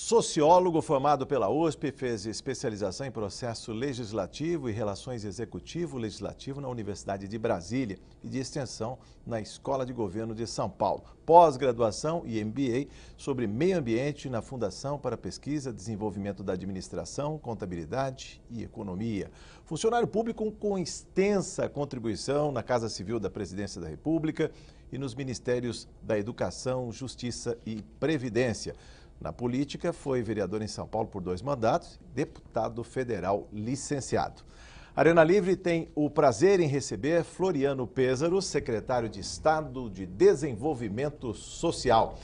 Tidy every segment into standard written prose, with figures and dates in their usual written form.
Sociólogo formado pela USP, fez especialização em processo legislativo e relações executivo-legislativo na Universidade de Brasília e de extensão na Escola de Governo de São Paulo. Pós-graduação e MBA sobre meio ambiente na Fundação para Pesquisa e Desenvolvimento da Administração, Contabilidade e Economia. Funcionário público com extensa contribuição na Casa Civil da Presidência da República e nos Ministérios da Educação, Justiça e Previdência. Na política, foi vereador em São Paulo por 2 mandatos, deputado federal licenciado. Arena Livre tem o prazer em receber Floriano Pêssaro, secretário de Estado de Desenvolvimento Social.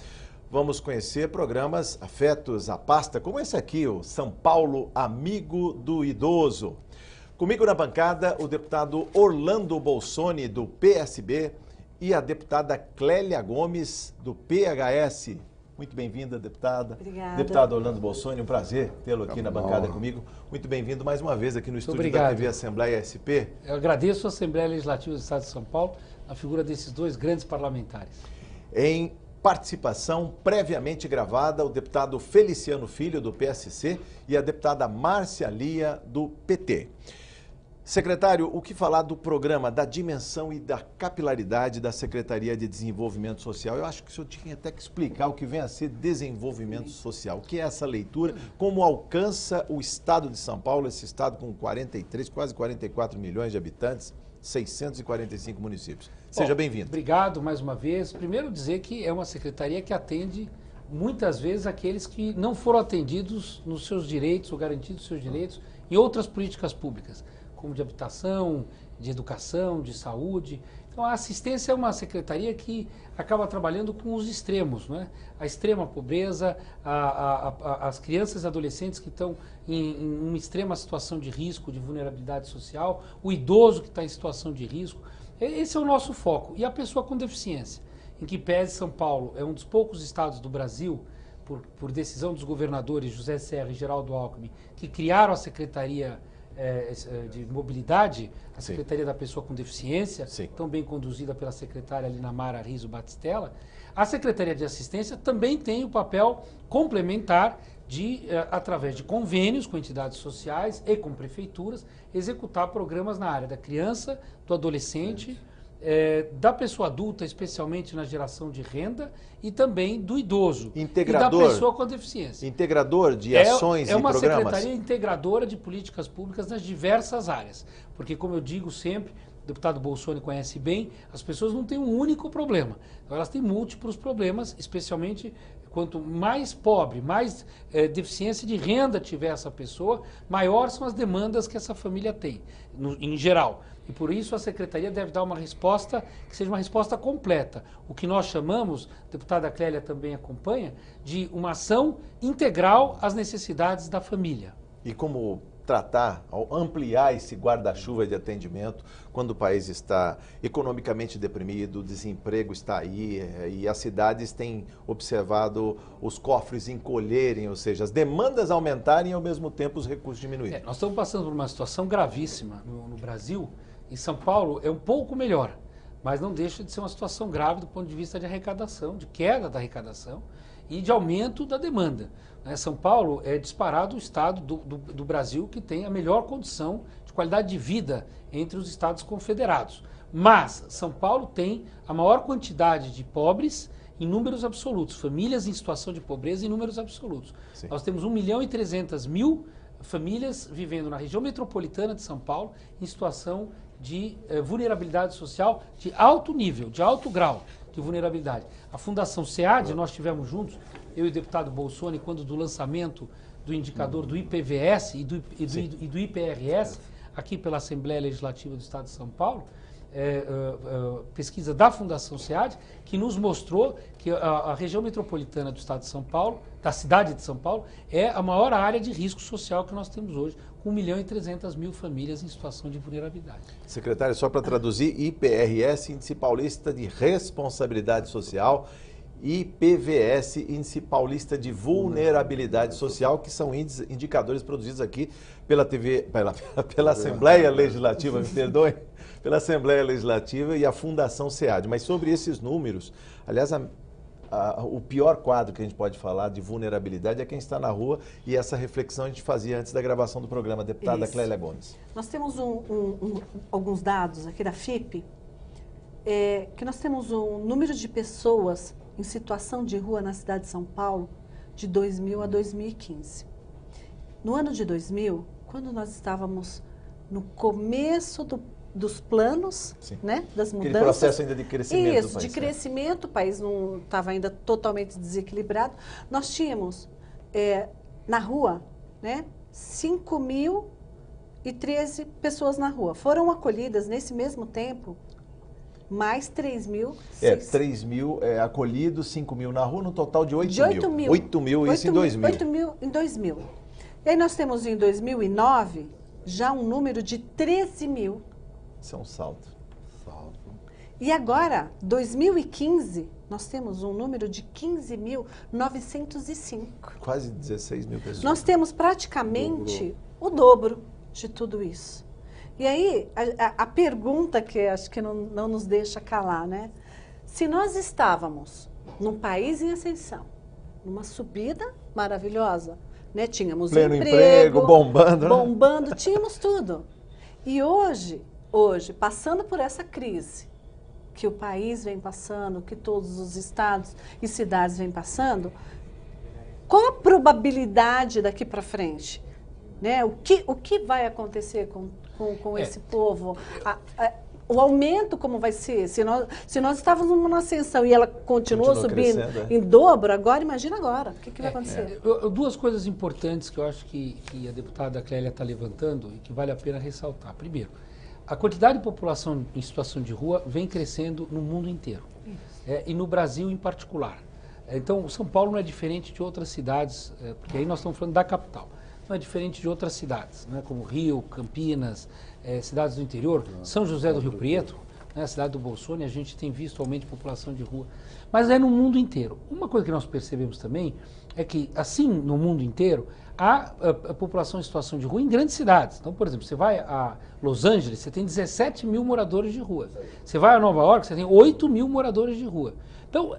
Vamos conhecer programas afetos à pasta, como esse aqui, o São Paulo Amigo do Idoso. Comigo na bancada, o deputado Orlando Bolsoni, do PSB, e a deputada Clélia Gomes, do PHS. Muito bem-vinda, deputada. Obrigada. Deputado Orlando Bolsoni, um prazer tê-lo aqui na bancada comigo. Muito bem-vindo mais uma vez aqui no estúdio da TV Assembleia SP. Eu agradeço a Assembleia Legislativa do Estado de São Paulo, a figura desses 2 grandes parlamentares. Em participação previamente gravada, o deputado Feliciano Filho, do PSC, e a deputada Márcia Lia, do PT. Secretário, o que falar do programa, da dimensão e da capilaridade da Secretaria de Desenvolvimento Social? Eu acho que o senhor tinha até que explicar o que vem a ser desenvolvimento social. O que é essa leitura? Como alcança o estado de São Paulo, esse estado com 43, quase 44 milhões de habitantes, 645 municípios. Seja bem-vindo. Obrigado mais uma vez. Primeiro dizer que é uma secretaria que atende muitas vezes aqueles que não foram atendidos nos seus direitos ou garantidos seus direitos em outras políticas públicas, como de habitação, de educação, de saúde. Então a assistência é uma secretaria que acaba trabalhando com os extremos, não é? A extrema pobreza, as crianças e adolescentes que estão em uma extrema situação de risco, de vulnerabilidade social, o idoso que está em situação de risco. Esse é o nosso foco. E a pessoa com deficiência, em que pese São Paulo é um dos poucos estados do Brasil, por decisão dos governadores José Serra e Geraldo Alckmin, que criaram a Secretaria de Mobilidade, a Secretaria da Pessoa com Deficiência, tão bem conduzida pela secretária Linamara Riso Batistella. A Secretaria de Assistência também tem o papel complementar de, através de convênios com entidades sociais e com prefeituras, executar programas na área da criança, do adolescente, da pessoa adulta, especialmente na geração de renda, e também do idoso Integrador, e da pessoa com deficiência. Integrador de ações e programas. É uma secretaria integradora de políticas públicas nas diversas áreas. Porque, como eu digo sempre, o deputado Bolsoni conhece bem, as pessoas não têm um único problema. Elas têm múltiplos problemas, especialmente quanto mais pobre, mais deficiência de renda tiver essa pessoa, maiores são as demandas que essa família tem, em geral. E por isso a Secretaria deve dar uma resposta que seja uma resposta completa. O que nós chamamos, a deputada Clélia também acompanha, de uma ação integral às necessidades da família. E como tratar, ampliar esse guarda-chuva de atendimento quando o país está economicamente deprimido, o desemprego está aí e as cidades têm observado os cofres encolherem, ou seja, as demandas aumentarem e ao mesmo tempo os recursos diminuírem. Nós estamos passando por uma situação gravíssima no Brasil. Em São Paulo é um pouco melhor, mas não deixa de ser uma situação grave do ponto de vista de arrecadação, de queda da arrecadação e de aumento da demanda. São Paulo é disparado o estado do Brasil que tem a melhor condição de qualidade de vida entre os estados confederados. Mas São Paulo tem a maior quantidade de pobres em números absolutos, famílias em situação de pobreza em números absolutos. Sim. Nós temos 1.300.000 famílias vivendo na região metropolitana de São Paulo em situação de vulnerabilidade social de alto nível, de alto grau de vulnerabilidade. A Fundação SEAD, nós tivemos juntos, eu e o deputado Bolsoni, quando do lançamento do indicador do IPVS e do IPRS, aqui pela Assembleia Legislativa do Estado de São Paulo, pesquisa da Fundação SEAD, que nos mostrou que a região metropolitana do Estado de São Paulo, da cidade de São Paulo, é a maior área de risco social que nós temos hoje, com 1.300.000 famílias em situação de vulnerabilidade. Secretário, só para traduzir, IPRS, Índice Paulista de Responsabilidade Social, IPVS, Índice Paulista de Vulnerabilidade Social, que são indicadores produzidos aqui pela Assembleia Legislativa, me perdoem, pela Assembleia Legislativa e a Fundação SEAD. Mas sobre esses números, aliás, o pior quadro que a gente pode falar de vulnerabilidade é quem está na rua, e essa reflexão a gente fazia antes da gravação do programa, deputada Clélia Gomes. Nós temos alguns dados aqui da FIPE, que nós temos um número de pessoas em situação de rua na cidade de São Paulo de 2000 a 2015. No ano de 2000, quando nós estávamos no começo dos planos, né, das mudanças. Aquele processo ainda de crescimento do país. De crescimento, o país não estava ainda totalmente desequilibrado. Nós tínhamos na rua, né, 5.013 pessoas na rua. Foram acolhidas nesse mesmo tempo mais 3.000. 3.000 acolhidos, 5.000 na rua, no total de 8.000. 8.000, isso em 2000. 8.000 em 2000. E aí nós temos em 2009 já um número de 13.000. Isso é um salto. E agora, 2015, nós temos um número de 15.905. Quase 16.000 pessoas. Nós temos praticamente o dobro de tudo isso. E aí, a pergunta que acho que não nos deixa calar, né? Se nós estávamos num país em ascensão, numa subida maravilhosa, né? Tínhamos pleno emprego, bombando, né? Bombando, tínhamos tudo. E hoje, passando por essa crise que o país vem passando, que todos os estados e cidades vêm passando, qual a probabilidade daqui para frente? Né? O que vai acontecer com esse povo? O aumento como vai ser? Se nós estávamos numa ascensão e ela continua subindo em dobro, agora imagina agora. O que vai acontecer? Duas coisas importantes que eu acho que a deputada Clélia está levantando e que vale a pena ressaltar. Primeiro, a quantidade de população em situação de rua vem crescendo no mundo inteiro, e no Brasil em particular. Então, São Paulo não é diferente de outras cidades, porque aí nós estamos falando da capital. Não é diferente de outras cidades, né, como Rio, Campinas, cidades do interior, São José do Rio Preto, né, a cidade do Bolsonaro, a gente tem visto aumento de população de rua. Mas é no mundo inteiro. Uma coisa que nós percebemos também é que, assim, no mundo inteiro, há a população em situação de rua em grandes cidades. Então, por exemplo, você vai a Los Angeles, você tem 17.000 moradores de rua. Você vai a Nova York, você tem 8.000 moradores de rua. Então,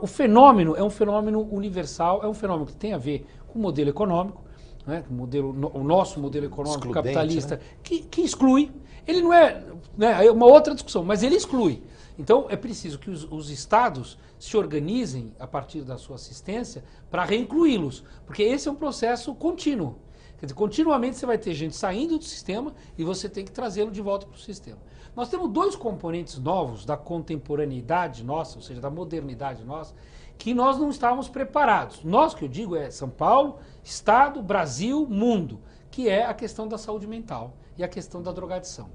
o fenômeno é um fenômeno universal, é um fenômeno que tem a ver com o modelo econômico, né, o nosso modelo econômico excludente, capitalista, né? que exclui. Ele não é, né, é uma outra discussão, mas ele exclui. Então, é preciso que os estados se organizem a partir da sua assistência para reincluí-los, porque esse é um processo contínuo. Quer dizer, continuamente você vai ter gente saindo do sistema e você tem que trazê-lo de volta para o sistema. Nós temos dois componentes novos da contemporaneidade nossa, ou seja, da modernidade nossa, que nós não estávamos preparados. Nós, que eu digo, é São Paulo, Estado, Brasil, mundo, que é a questão da saúde mental e a questão da drogadição.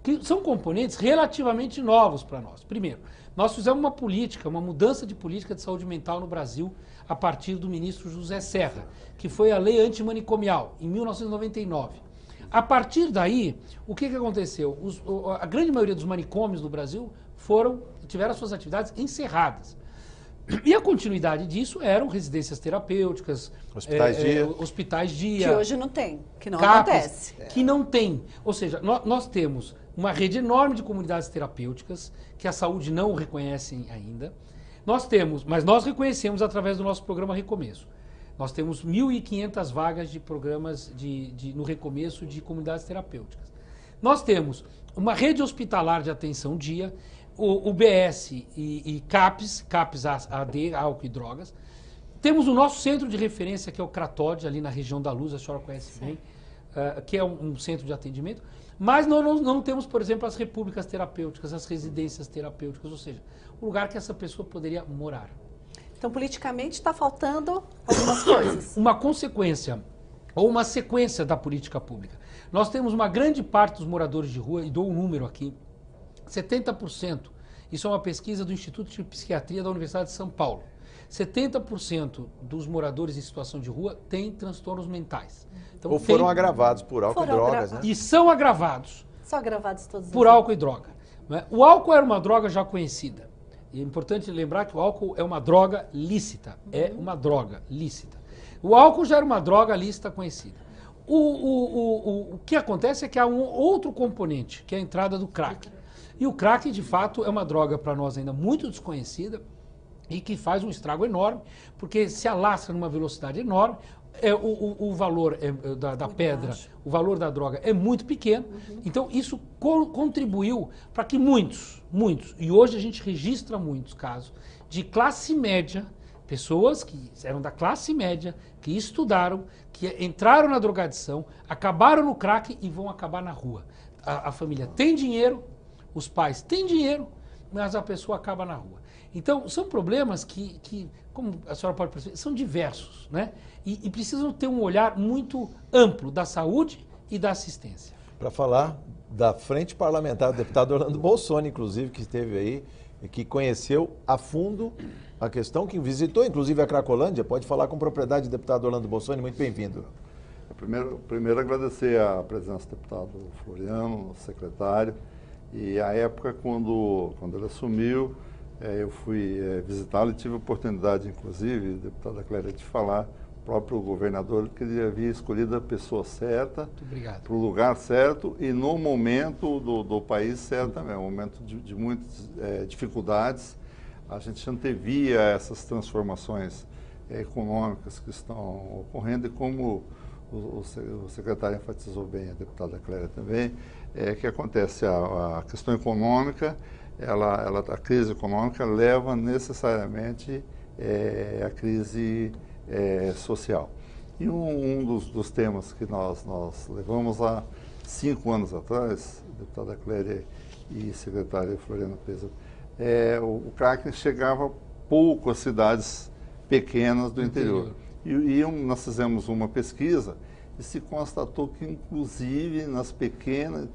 Que são componentes relativamente novos para nós. Primeiro, nós fizemos uma política, uma mudança de política de saúde mental no Brasil a partir do ministro José Serra, que foi a lei antimanicomial, em 1999. A partir daí, o que aconteceu? A grande maioria dos manicômios no Brasil tiveram suas atividades encerradas. E a continuidade disso eram residências terapêuticas, hospitais-dia. Que hoje não tem, que não CAPs, acontece. Que não tem. Ou seja, nós temos uma rede enorme de comunidades terapêuticas que a saúde não reconhece ainda. Mas nós reconhecemos através do nosso programa Recomeço. Nós temos 1.500 vagas de programas no Recomeço de comunidades terapêuticas. Nós temos uma rede hospitalar de atenção dia, o BS e CAPs AD, álcool e drogas. Temos o nosso centro de referência, que é o Cratode, ali na região da Luz, a senhora conhece bem, que é um centro de atendimento. Mas não temos, por exemplo, as repúblicas terapêuticas, as residências terapêuticas, ou seja, o lugar que essa pessoa poderia morar. Então, politicamente, está faltando algumas coisas. Uma consequência, ou uma sequência da política pública. Nós temos uma grande parte dos moradores de rua, e dou um número aqui, 70%, isso é uma pesquisa do Instituto de Psiquiatria da Universidade de São Paulo, 70% dos moradores em situação de rua têm transtornos mentais. Então, ou foram agravados por álcool e drogas, né? E são agravados. São agravados todos por álcool e droga. Né? O álcool era uma droga já conhecida. E é importante lembrar que o álcool é uma droga lícita. É uma droga lícita. O álcool já era uma droga lícita conhecida. O que acontece é que há um outro componente, que é a entrada do crack. E o crack, de fato, é uma droga para nós ainda muito desconhecida e que faz um estrago enorme, porque se alastra numa velocidade enorme, o valor da pedra, baixo. o valor da droga é muito pequeno, então isso contribuiu para que muitos, e hoje a gente registra muitos casos de classe média, pessoas que eram da classe média, que estudaram, que entraram na drogadição, acabaram no crack e vão acabar na rua. A família tem dinheiro, os pais têm dinheiro, mas a pessoa acaba na rua. Então, são problemas que como a senhora pode perceber, são diversos, né? E precisam ter um olhar muito amplo da saúde e da assistência. Para falar da frente parlamentar, o deputado Orlando Bolsoni, inclusive, que esteve aí e que conheceu a fundo a questão, que visitou, inclusive, a Cracolândia. Pode falar com propriedade, deputado Orlando Bolsoni, muito bem-vindo. Primeiro agradecer a presença do deputado Floriano, secretário, e a época quando ele assumiu, eu fui visitá-lo e tive a oportunidade, inclusive, deputada Clélia, de falar, o próprio governador, que ele havia escolhido a pessoa certa, para o lugar certo e no momento do país certo também, um momento de muitas dificuldades. A gente antevia essas transformações econômicas que estão ocorrendo e como o secretário enfatizou bem, a deputada Clélia também, que acontece a questão econômica, a crise econômica leva necessariamente a crise social. E um dos temas que nós levamos há 5 anos atrás, deputada Clélia e secretário Floriano Pesa, o crack chegava pouco às cidades pequenas do interior. E nós fizemos uma pesquisa e se constatou que, inclusive, nas pequenas,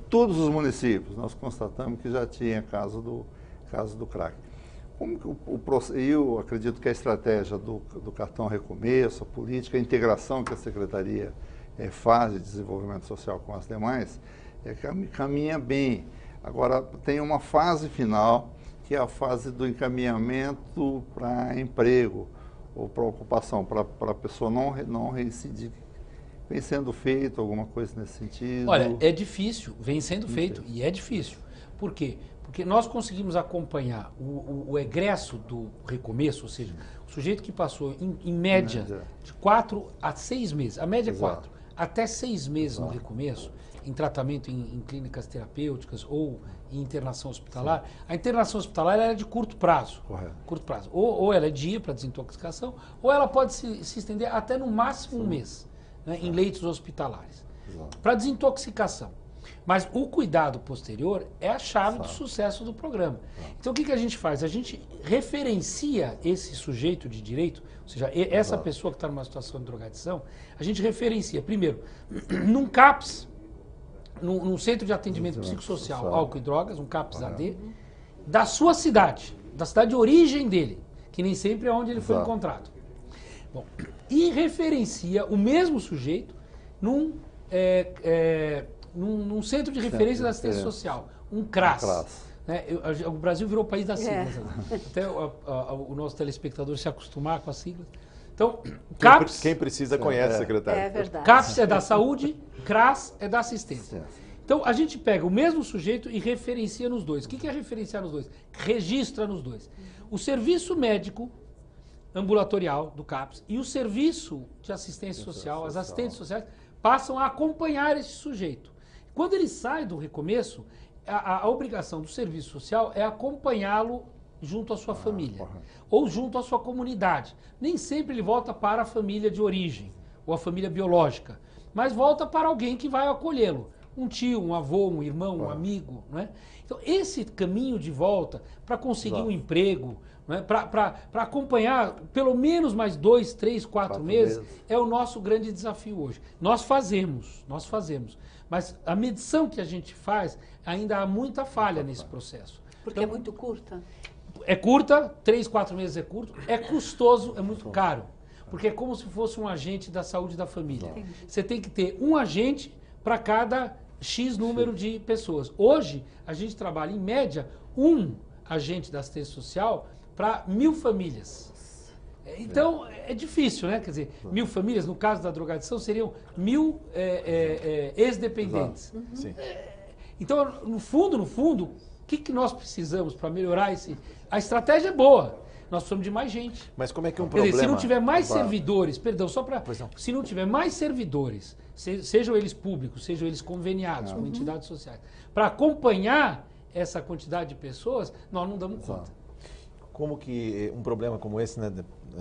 todos os municípios, nós constatamos que já tinha caso do crack. Como que eu acredito que a estratégia do cartão Recomeço, a política, a integração que a Secretaria faz de desenvolvimento social com as demais, caminha bem. Agora, tem uma fase final, que é a fase do encaminhamento para emprego, ou para ocupação, para a pessoa não reincidir. Vem sendo feito alguma coisa nesse sentido? Olha, é difícil, vem sendo feito, e é difícil. Por quê? Porque nós conseguimos acompanhar o egresso do recomeço, ou seja, o sujeito que passou, em média, de 4 a 6 meses, a média é 4, até 6 meses no recomeço, em tratamento em clínicas terapêuticas ou em internação hospitalar. Sim. A internação hospitalar ela é de curto prazo. Correto. Curto prazo. Ou ela é dia para desintoxicação, ou ela pode se estender até no máximo um mês, né, em leitos hospitalares. Para desintoxicação. Mas o cuidado posterior é a chave do sucesso do programa. Então o que a gente faz? A gente referencia esse sujeito de direito, ou seja, essa pessoa que está numa situação de drogadição, a gente referencia, primeiro, num CAPS, num Centro de Atendimento Psicossocial, Álcool e Drogas, um CAPS-AD, da sua cidade, da cidade de origem dele, que nem sempre é onde ele foi encontrado. Bom, e referencia o mesmo sujeito num Centro de Referência da Assistência Social, um CRAS. Né? O Brasil virou o país das siglas. Até o nosso telespectador se acostumar com as siglas. Então, CAPS... Quem precisa conhece, secretário. É verdade. CAPS é da saúde, CRAS é da assistência. Então, a gente pega o mesmo sujeito e referencia nos dois. O que é referenciar nos dois? Registra nos dois. O serviço médico ambulatorial do CAPS e o serviço de assistência social, as assistentes sociais, passam a acompanhar esse sujeito. Quando ele sai do recomeço, a obrigação do serviço social é acompanhá-lo junto à sua família ou junto à sua comunidade. Nem sempre ele volta para a família de origem ou a família biológica, mas volta para alguém que vai acolhê-lo. Um tio, um avô, um irmão, um amigo. Não é? Então, esse caminho de volta para conseguir um emprego, não é? Para acompanhar pelo menos mais 2, 3, 4 meses, é o nosso grande desafio hoje. Nós fazemos. Mas a medição que a gente faz, ainda há muita falha nesse processo. Porque então, é muito curta? É curta, 3, 4 meses é curto, é custoso, é muito caro. Porque é como se fosse um agente da saúde da família. Entendi. Você tem que ter um agente para cada X número de pessoas. Hoje, a gente trabalha, em média, um agente da assistência social para 1000 famílias. Então, é difícil, né? Quer dizer, 1000 famílias, no caso da drogadição, seriam 1000 ex-dependentes. Então, no fundo, o que nós precisamos para melhorar esse... A estratégia é boa, nós precisamos de mais gente. Mas como é que um Quer problema... dizer, se não tiver mais Claro. servidores, perdão, só para... Pois não. Se não tiver mais servidores, sejam eles públicos, sejam eles conveniados com entidades sociais, para acompanhar essa quantidade de pessoas, nós não damos conta. Como que um problema como esse, né,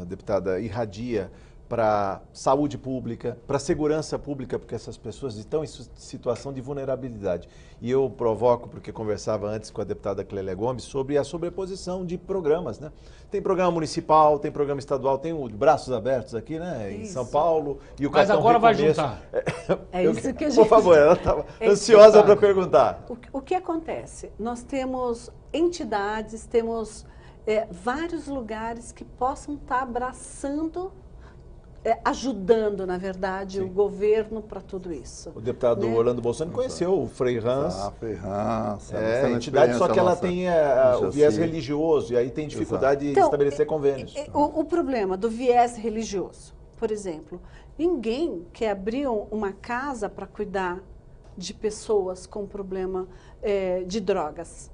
deputada, irradia para saúde pública, para segurança pública, porque essas pessoas estão em situação de vulnerabilidade. E eu provoco, porque conversava antes com a deputada Clélia Gomes, sobre a sobreposição de programas, né? Tem programa municipal, tem programa estadual, tem o Braços Abertos aqui, né, em São Paulo, e o Mas cartão agora vai Recomeço. juntar. É isso que a gente... Por favor, ela estava É ansiosa para perguntar. O que acontece? Nós temos entidades, temos vários lugares que possam estar abraçando, ajudando, na verdade, Sim. o governo para tudo isso. O deputado Né? Orlando Bolsonaro conheceu o Frei Hans. Frei Hans. É, entidade, só que ela tem o viés religioso e aí tem dificuldade de estabelecer convênios. O problema do viés religioso, por exemplo, ninguém quer abrir uma casa para cuidar de pessoas com problema de drogas.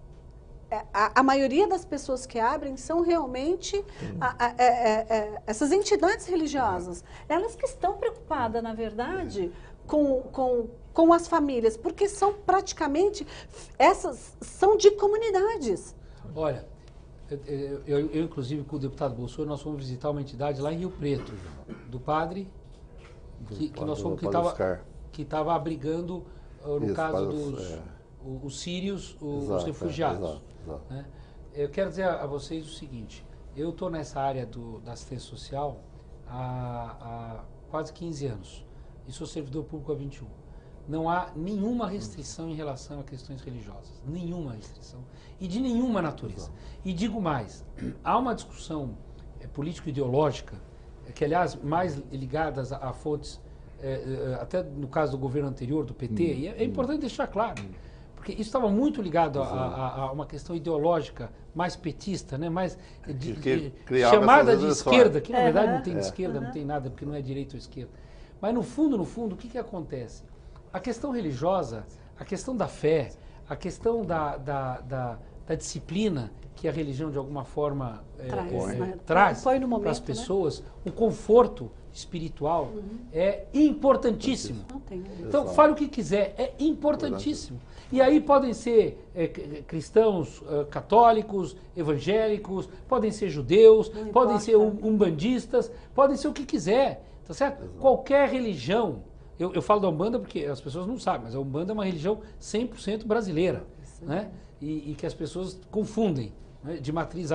A maioria das pessoas que abrem são realmente essas entidades religiosas. Elas que estão preocupadas, na verdade, com as famílias, porque são praticamente, essas são de comunidades. Olha, eu inclusive com o deputado Bolsonaro, nós fomos visitar uma entidade lá em Rio Preto, do padre, que estava abrigando, no caso os sírios, os refugiados. Né? Eu quero dizer a vocês o seguinte, eu estou nessa área da assistência social há quase 15 anos e sou servidor público há 21. Não há nenhuma restrição em relação a questões religiosas, nenhuma restrição e de nenhuma natureza. E digo mais, há uma discussão político-ideológica, que aliás mais ligadas a fontes, até no caso do governo anterior, do PT, e é importante deixar claro, porque isso estava muito ligado a uma questão ideológica mais petista, né? Mais chamada de esquerda, que na verdade não tem de esquerda, não tem nada, porque não é direita ou esquerda. Mas no fundo, o que acontece? A questão religiosa, a questão da fé, a questão da disciplina que a religião de alguma forma traz para as pessoas, o conforto espiritual é importantíssimo. Então, fale o que quiser, é importantíssimo. E aí podem ser cristãos católicos, evangélicos, podem ser judeus, podem ser umbandistas, podem ser o que quiser, tá certo? Qualquer religião. Eu falo da Umbanda porque as pessoas não sabem, mas a Umbanda é uma religião 100% brasileira, né? E que as pessoas confundem, né? De matriz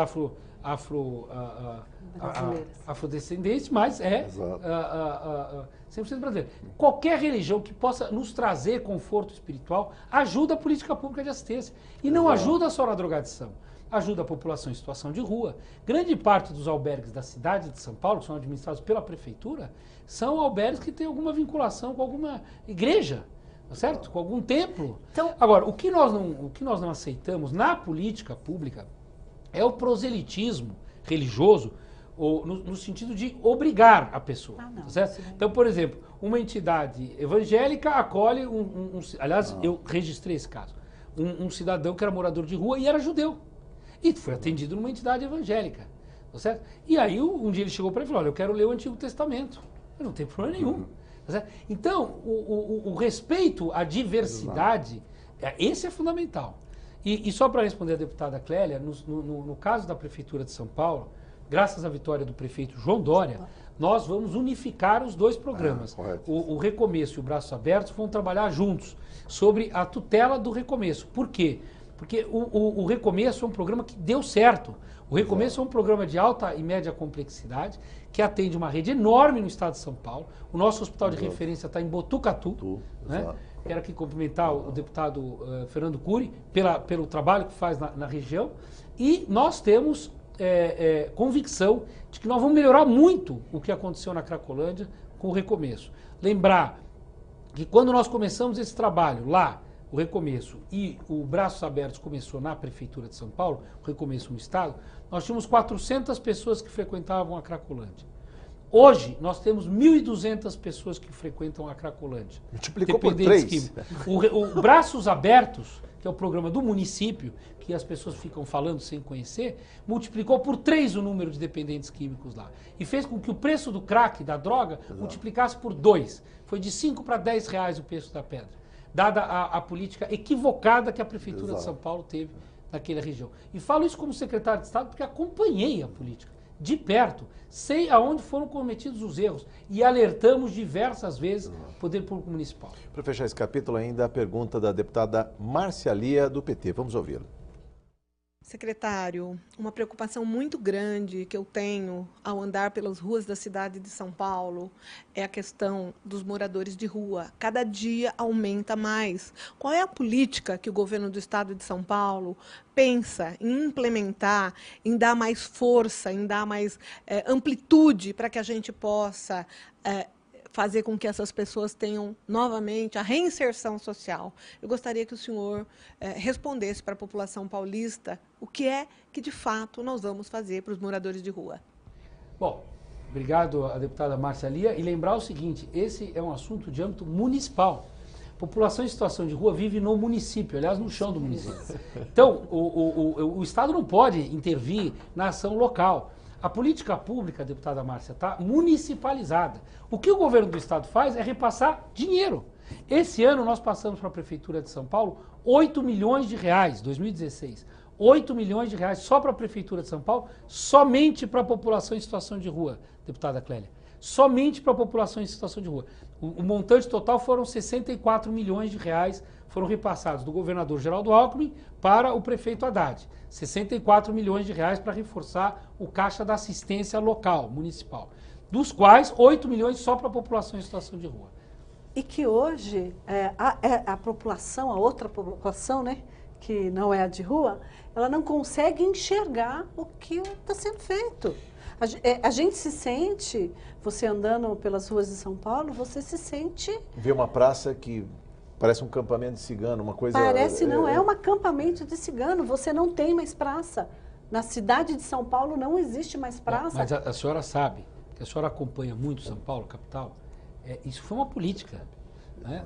afrodescendente, mas 100% brasileira. Qualquer religião que possa nos trazer conforto espiritual ajuda a política pública de assistência. E não ajuda só na drogadição, ajuda a população em situação de rua. Grande parte dos albergues da cidade de São Paulo, que são administrados pela prefeitura, são albergues que têm alguma vinculação com alguma igreja, certo? Com algum templo. Então, agora, o que nós não aceitamos na política pública é o proselitismo religioso, no sentido de obrigar a pessoa. Tá certo? Então, por exemplo, uma entidade evangélica acolhe aliás, eu registrei esse caso, um cidadão que era morador de rua e era judeu. E foi atendido numa entidade evangélica. Tá certo? E aí, um dia ele chegou para ele e falou, olha, eu quero ler o Antigo Testamento. Eu não tenho problema nenhum. Tá certo? Então, o respeito à diversidade, esse é fundamental. E só para responder a deputada Clélia, no caso da Prefeitura de São Paulo, graças à vitória do prefeito João Dória, nós vamos unificar os dois programas. O Recomeço e o Braços Abertos vão trabalhar juntos sobre a tutela do Recomeço. Por quê? Porque o Recomeço é um programa que deu certo. O Recomeço é um programa de alta e média complexidade que atende uma rede enorme no estado de São Paulo. O nosso hospital de referência está em Botucatu. Né? Quero aqui cumprimentar o deputado Fernando Cury pelo trabalho que faz na região. E nós temos convicção de que nós vamos melhorar muito o que aconteceu na Cracolândia com o Recomeço. Lembrar que quando nós começamos esse trabalho lá, o Recomeço, e o Braços Abertos começou na Prefeitura de São Paulo, o Recomeço no Estado, nós tínhamos 400 pessoas que frequentavam a Cracolândia. Hoje, nós temos 1.200 pessoas que frequentam a Cracolândia. Multiplicou por 3. O Braços Abertos, que é o programa do município, que as pessoas ficam falando sem conhecer, multiplicou por 3 o número de dependentes químicos lá. E fez com que o preço do crack, da droga, multiplicasse por 2. Foi de 5 para 10 reais o preço da pedra, dada a política equivocada que a Prefeitura de São Paulo teve naquela região. E falo isso como secretário de Estado porque acompanhei a política de perto, sei aonde foram cometidos os erros e alertamos diversas vezes o Poder Público Municipal. Para fechar esse capítulo ainda, a pergunta da deputada Márcia Lia, do PT. Vamos ouvi-la. Secretário, uma preocupação muito grande que eu tenho ao andar pelas ruas da cidade de São Paulo é a questão dos moradores de rua. Cada dia aumenta mais. Qual é a política que o governo do estado de São Paulo pensa em implementar, em dar mais força, em dar mais amplitude para que a gente possa fazer com que essas pessoas tenham novamente a reinserção social? Eu gostaria que o senhor respondesse para a população paulista o que é que, de fato, nós vamos fazer para os moradores de rua. Bom, obrigado à deputada Márcia Lia. E lembrar o seguinte, esse é um assunto de âmbito municipal. A população em situação de rua vive no município, aliás, no chão do município. Então, o Estado não pode intervir na ação local. A política pública, deputada Márcia, está municipalizada. O que o governo do estado faz é repassar dinheiro. Esse ano nós passamos para a Prefeitura de São Paulo 8 milhões de reais, 2016. 8 milhões de reais só para a Prefeitura de São Paulo, somente para a população em situação de rua, deputada Clélia. Somente para a população em situação de rua. O montante total foram 64 milhões de reais, foram repassados do governador Geraldo Alckmin para o prefeito Haddad. 64 milhões de reais para reforçar o caixa da assistência local, municipal. Dos quais 8 milhões só para a população em situação de rua. E que hoje a população, a outra população, né, que não é a de rua, ela não consegue enxergar o que está sendo feito. A gente se sente, você andando pelas ruas de São Paulo, você se sente... Vê uma praça que parece um campamento de cigano, uma coisa... Parece, não é um acampamento de cigano, você não tem mais praça. Na cidade de São Paulo não existe mais praça. Mas a senhora sabe, que a senhora acompanha muito São Paulo, capital, isso foi uma política. Né?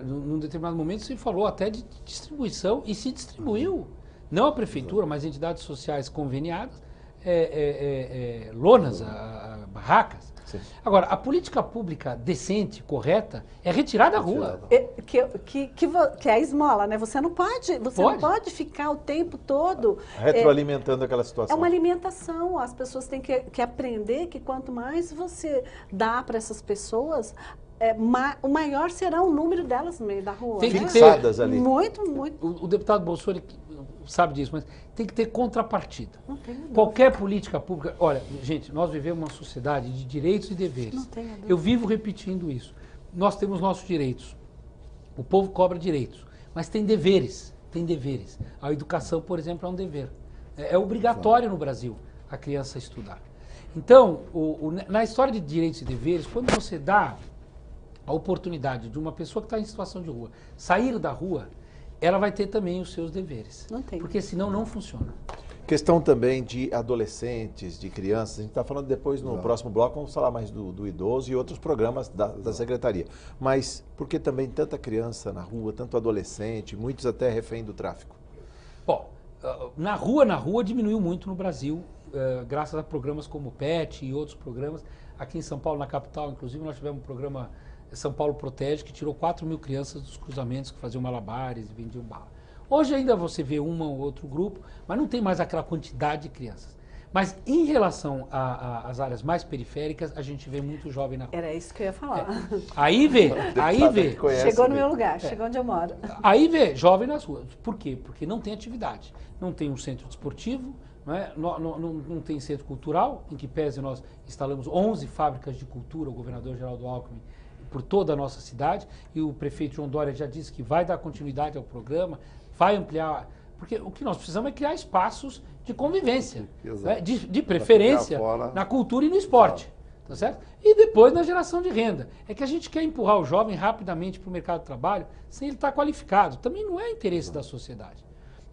Num determinado momento se falou até de distribuição e se distribuiu. Não a prefeitura, mas entidades sociais conveniadas, lonas, barracas. Sim. Agora, a política pública decente, correta, é retirar da rua. Que é a esmola, né? Você não pode ficar o tempo todo... retroalimentando aquela situação. É uma alimentação. As pessoas têm que aprender que quanto mais você dá para essas pessoas... o maior será o número delas no meio da rua. Tem que fixadas ali. Muito. O deputado Bolsonaro sabe disso, mas tem que ter contrapartida. Qualquer política pública... Olha, gente, nós vivemos uma sociedade de direitos e deveres. Não tenho dúvida. Eu vivo repetindo isso. Nós temos nossos direitos. O povo cobra direitos, mas tem deveres. Tem deveres. A educação, por exemplo, é um dever. É obrigatório no Brasil a criança estudar. Então, na história de direitos e deveres, quando você dá a oportunidade de uma pessoa que está em situação de rua sair da rua, ela vai ter também os seus deveres. Não tem. Porque senão não funciona. Questão também de adolescentes, de crianças. A gente está falando depois, no próximo bloco, vamos falar mais do idoso e outros programas da Secretaria. Mas por que também tanta criança na rua, tanto adolescente, muitos até refém do tráfico? Bom, na rua diminuiu muito no Brasil, graças a programas como o PET e outros programas. Aqui em São Paulo, na capital, inclusive, nós tivemos um programa São Paulo Protege, que tirou 4 mil crianças dos cruzamentos que faziam malabares e vendiam bala. Hoje ainda você vê um ou outro grupo, mas não tem mais aquela quantidade de crianças. Mas em relação às áreas mais periféricas, a gente vê muito jovem na rua. Era isso que eu ia falar. Aí vê. Chegou no meu lugar, chegou onde eu moro. Aí vê jovem nas ruas. Por quê? Porque não tem atividade. Não tem um centro desportivo, não tem centro cultural, em que pese nós instalamos 11 fábricas de cultura, o governador Geraldo Alckmin, por toda a nossa cidade, e o prefeito João Dória já disse que vai dar continuidade ao programa, vai ampliar, porque o que nós precisamos é criar espaços de convivência, né? de preferência na cultura e no esporte, tá certo? E depois na geração de renda. É que a gente quer empurrar o jovem rapidamente para o mercado de trabalho sem ele estar qualificado. Também não é interesse da sociedade.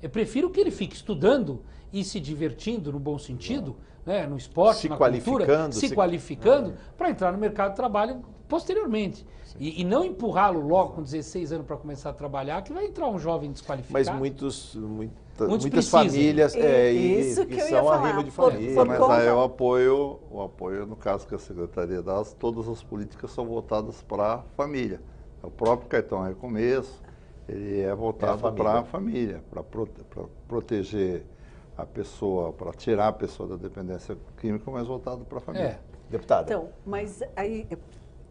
Eu prefiro que ele fique estudando e se divertindo, no bom sentido, né, no esporte, na cultura, se qualificando para entrar no mercado de trabalho posteriormente. E não empurrá-lo logo com 16 anos para começar a trabalhar, que vai entrar um jovem desqualificado. Mas muitas famílias isso que são arrimo de família. Mas aí o apoio, no caso que a Secretaria dá, todas as políticas são voltadas para a família. O próprio Cartão Recomeço, ele é voltado para a família, para proteger a pessoa, para tirar a pessoa da dependência química, mas voltado para a família. Deputada. Então, mas aí,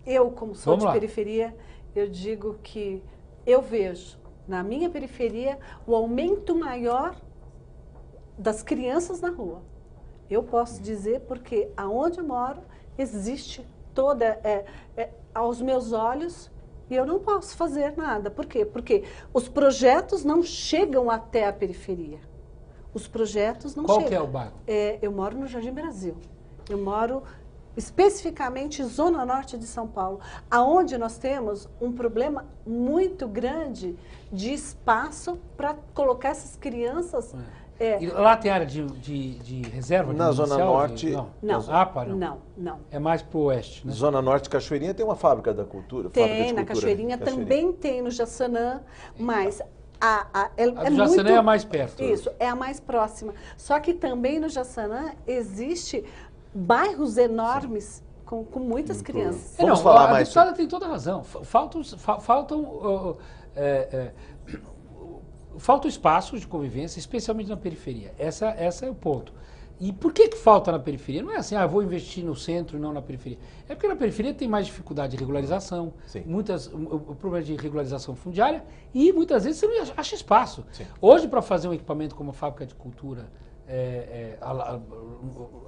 eu como sou de periferia, eu digo que eu vejo na minha periferia o aumento maior das crianças na rua. Eu posso dizer porque aonde eu moro existe toda, aos meus olhos, e eu não posso fazer nada. Por quê? Porque os projetos não chegam até a periferia. Os projetos não chegam. Qual que é o bairro? Eu moro no Jardim Brasil. Eu moro especificamente Zona Norte de São Paulo, aonde nós temos um problema muito grande de espaço para colocar essas crianças. E lá tem área de reserva? Na Zona Norte... Não. É mais para o oeste, né? Zona Norte, Cachoeirinha, tem uma fábrica da cultura. Tem, na Cachoeirinha também tem, no Jaçanã, mas... A do Jaçanã é a mais perto. Isso, é a mais próxima. Só que também no Jaçanã existe bairros enormes com muitas crianças. Vamos falar mais. A deputada tem toda a razão. Faltam espaços de convivência, especialmente na periferia. Essa é o ponto. E por que falta na periferia? Não é assim, vou investir no centro e não na periferia. É porque na periferia tem mais dificuldade de regularização, o problema de regularização fundiária, e muitas vezes você não acha espaço. Sim. Hoje, para fazer um equipamento como a Fábrica de Cultura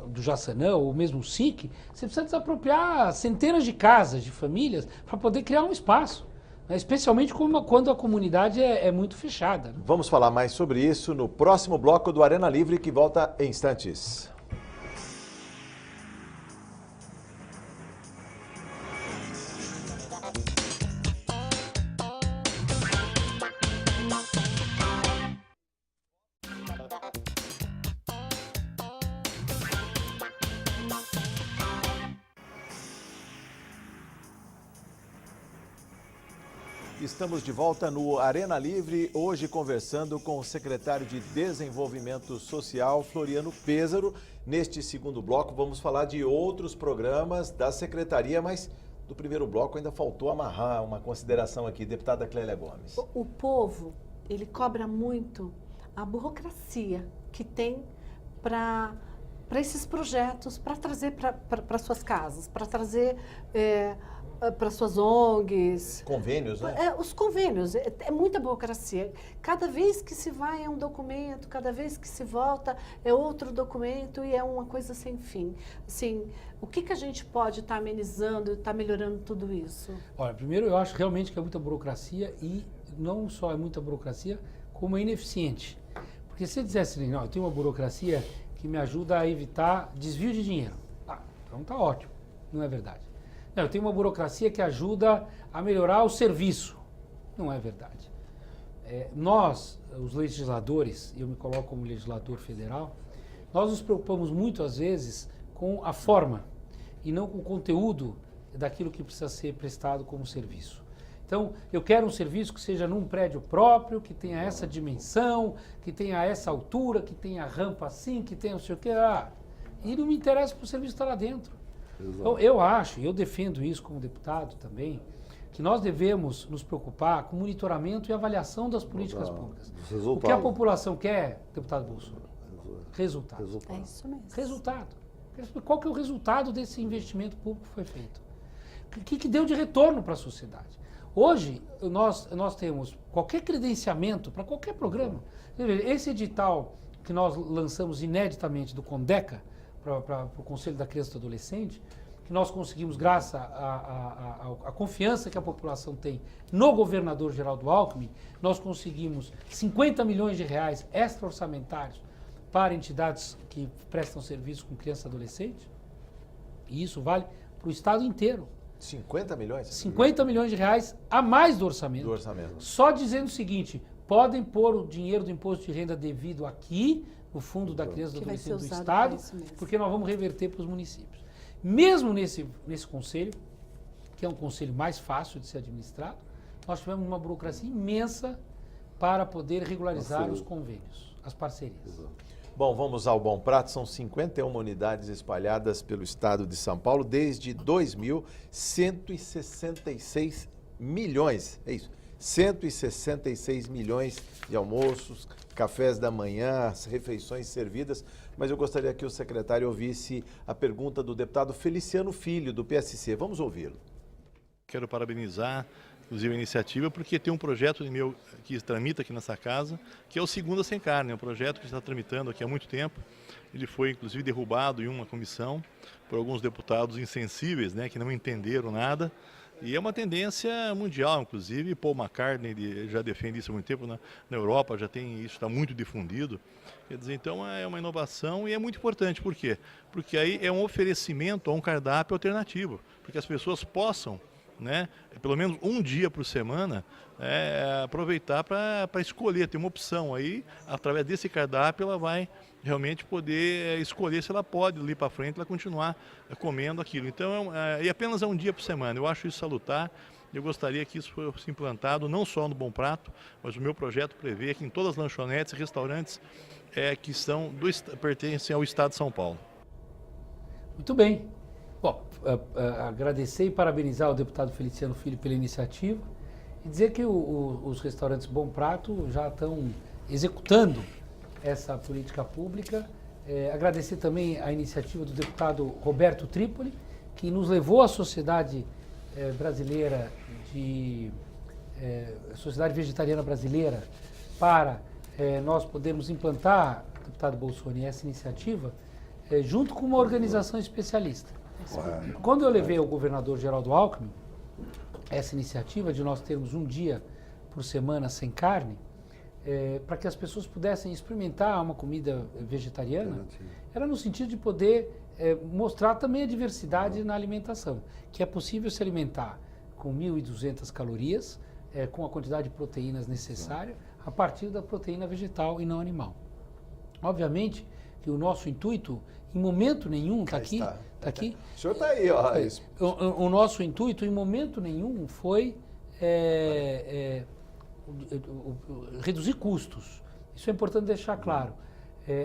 do Jaçanã, ou mesmo o SIC, você precisa desapropriar centenas de casas, de famílias, para poder criar um espaço. Especialmente quando a comunidade é muito fechada. Vamos falar mais sobre isso no próximo bloco do Arena Livre, que volta em instantes. Estamos de volta no Arena Livre, hoje conversando com o secretário de Desenvolvimento Social, Floriano Pêssaro. Neste segundo bloco vamos falar de outros programas da secretaria, mas do primeiro bloco ainda faltou amarrar uma consideração aqui, deputada Clélia Gomes. O povo, ele cobra muito a burocracia que tem para esses projetos, para trazer para suas casas, para trazer... para suas ONGs. Convênios, né? Os convênios, é muita burocracia. Cada vez que se vai é um documento, cada vez que se volta é outro documento e é uma coisa sem fim. Assim, o que a gente pode estar amenizando, estar melhorando tudo isso? Olha, primeiro eu acho realmente que é muita burocracia e não só é muita burocracia, como é ineficiente. Porque se você dissesse, não, eu tenho uma burocracia que me ajuda a evitar desvio de dinheiro. Então tá ótimo. Não é verdade. Não, eu tenho uma burocracia que ajuda a melhorar o serviço. Não é verdade. Nós, os legisladores, e eu me coloco como legislador federal, nós nos preocupamos muito, às vezes, com a forma e não com o conteúdo daquilo que precisa ser prestado como serviço. Então, eu quero um serviço que seja num prédio próprio, que tenha essa dimensão, que tenha essa altura, que tenha rampa assim, que tenha não sei o quê. E não me interessa para o serviço estar lá dentro. Então, eu acho, e eu defendo isso como deputado também, que nós devemos nos preocupar com o monitoramento e avaliação das políticas públicas. O que a população quer, deputado Bolsonaro? Resultado. É isso mesmo. Resultado. Qual que é o resultado desse investimento público que foi feito? O que deu de retorno para a sociedade? Hoje, nós temos qualquer credenciamento para qualquer programa. Esse edital que nós lançamos ineditamente do CONDECA, para o Conselho da Criança e do Adolescente, que nós conseguimos, graças à confiança que a população tem no governador Geraldo Alckmin, nós conseguimos 50 milhões de reais extra-orçamentários para entidades que prestam serviço com criança e adolescente. E isso vale para o estado inteiro. 50 milhões? 50 milhões de reais a mais do orçamento. Do orçamento. Só dizendo o seguinte, podem pôr o dinheiro do imposto de renda devido aqui, no fundo da criança e do adolescente do Estado, porque nós vamos reverter para os municípios. Mesmo nesse conselho, que é um conselho mais fácil de ser administrado, nós tivemos uma burocracia imensa para poder regularizar os convênios, as parcerias. Bom, vamos ao Bom Prato. São 51 unidades espalhadas pelo estado de São Paulo desde 2000, 166 milhões, é isso, 166 milhões de almoços, cafés da manhã, as refeições servidas. Mas eu gostaria que o secretário ouvisse a pergunta do deputado Feliciano Filho, do PSC. Vamos ouvi-lo. Quero parabenizar, inclusive, a iniciativa, porque tem um projeto meu que tramita aqui nessa casa, que é o Segunda Sem Carne, é um projeto que está tramitando aqui há muito tempo. Ele foi, inclusive, derrubado em uma comissão por alguns deputados insensíveis, né, que não entenderam nada. E é uma tendência mundial, inclusive. Paul McCartney já defende isso há muito tempo. Na Europa já tem isso, está muito difundido. Quer dizer, então é uma inovação e é muito importante. Por quê? Porque aí é um oferecimento a um cardápio alternativo, porque as pessoas possam, né, pelo menos um dia por semana, aproveitar para escolher, ter uma opção. Aí, através desse cardápio, ela vai realmente poder escolher se ela pode, ali para frente, ela continuar comendo aquilo. Então, e apenas é um dia por semana. Eu acho isso salutar. Eu gostaria que isso fosse implantado não só no Bom Prato, mas o meu projeto prevê que em todas as lanchonetes e restaurantes que pertencem ao Estado de São Paulo. Muito bem. Bom, agradecer e parabenizar o deputado Feliciano Filho pela iniciativa e dizer que os restaurantes Bom Prato já estão executando essa política pública. Agradecer também a iniciativa do deputado Roberto Trípoli, que nos levou à sociedade brasileira, Sociedade Vegetariana Brasileira, para nós podermos implantar, deputado Bolsoni, essa iniciativa, junto com uma organização especialista. Quando eu levei ao governador Geraldo Alckmin essa iniciativa de nós termos um dia por semana sem carne, para que as pessoas pudessem experimentar uma comida vegetariana, era no sentido de poder mostrar também a diversidade na alimentação, que é possível se alimentar com 1.200 calorias, com a quantidade de proteínas necessária, a partir da proteína vegetal e não animal. Obviamente que o nosso intuito, em momento nenhum, está aqui. O senhor está aí, ó. O nosso intuito, em momento nenhum, foi reduzir custos. Isso é importante deixar claro.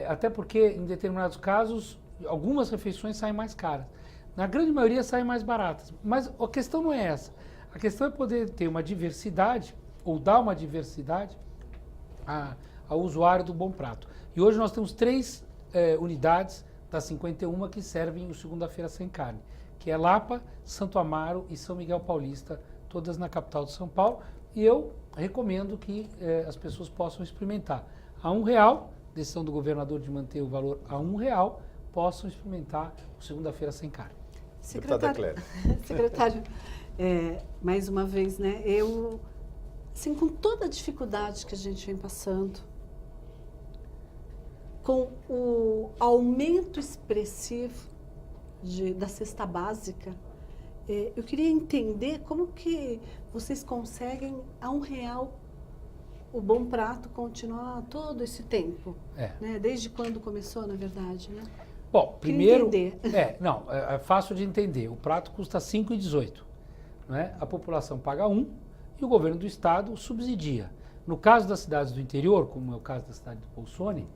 Até porque, em determinados casos, algumas refeições saem mais caras. Na grande maioria, saem mais baratas. Mas a questão não é essa. A questão é poder ter uma diversidade, ou dar uma diversidade ao usuário do Bom Prato. E hoje nós temos 3 unidades das 51 que servem o Segunda-feira Sem Carne, que é Lapa, Santo Amaro e São Miguel Paulista, todas na capital de São Paulo. E eu recomendo que as pessoas possam experimentar. A R$1, decisão do governador de manter o valor a R$1, possam experimentar o Segunda-feira Sem Carne. Secretário, mais uma vez, né, eu, assim, com toda a dificuldade que a gente vem passando, com o aumento expressivo da cesta básica, eu queria entender como que vocês conseguem a R$1 o Bom Prato continuar todo esse tempo, né? Desde quando começou, na verdade, né? Bom, primeiro, é fácil de entender. O prato custa R$ 5,18, né? A população paga 1 e o governo do estado subsidia. No caso das cidades do interior, como é o caso da cidade do Bolsoni,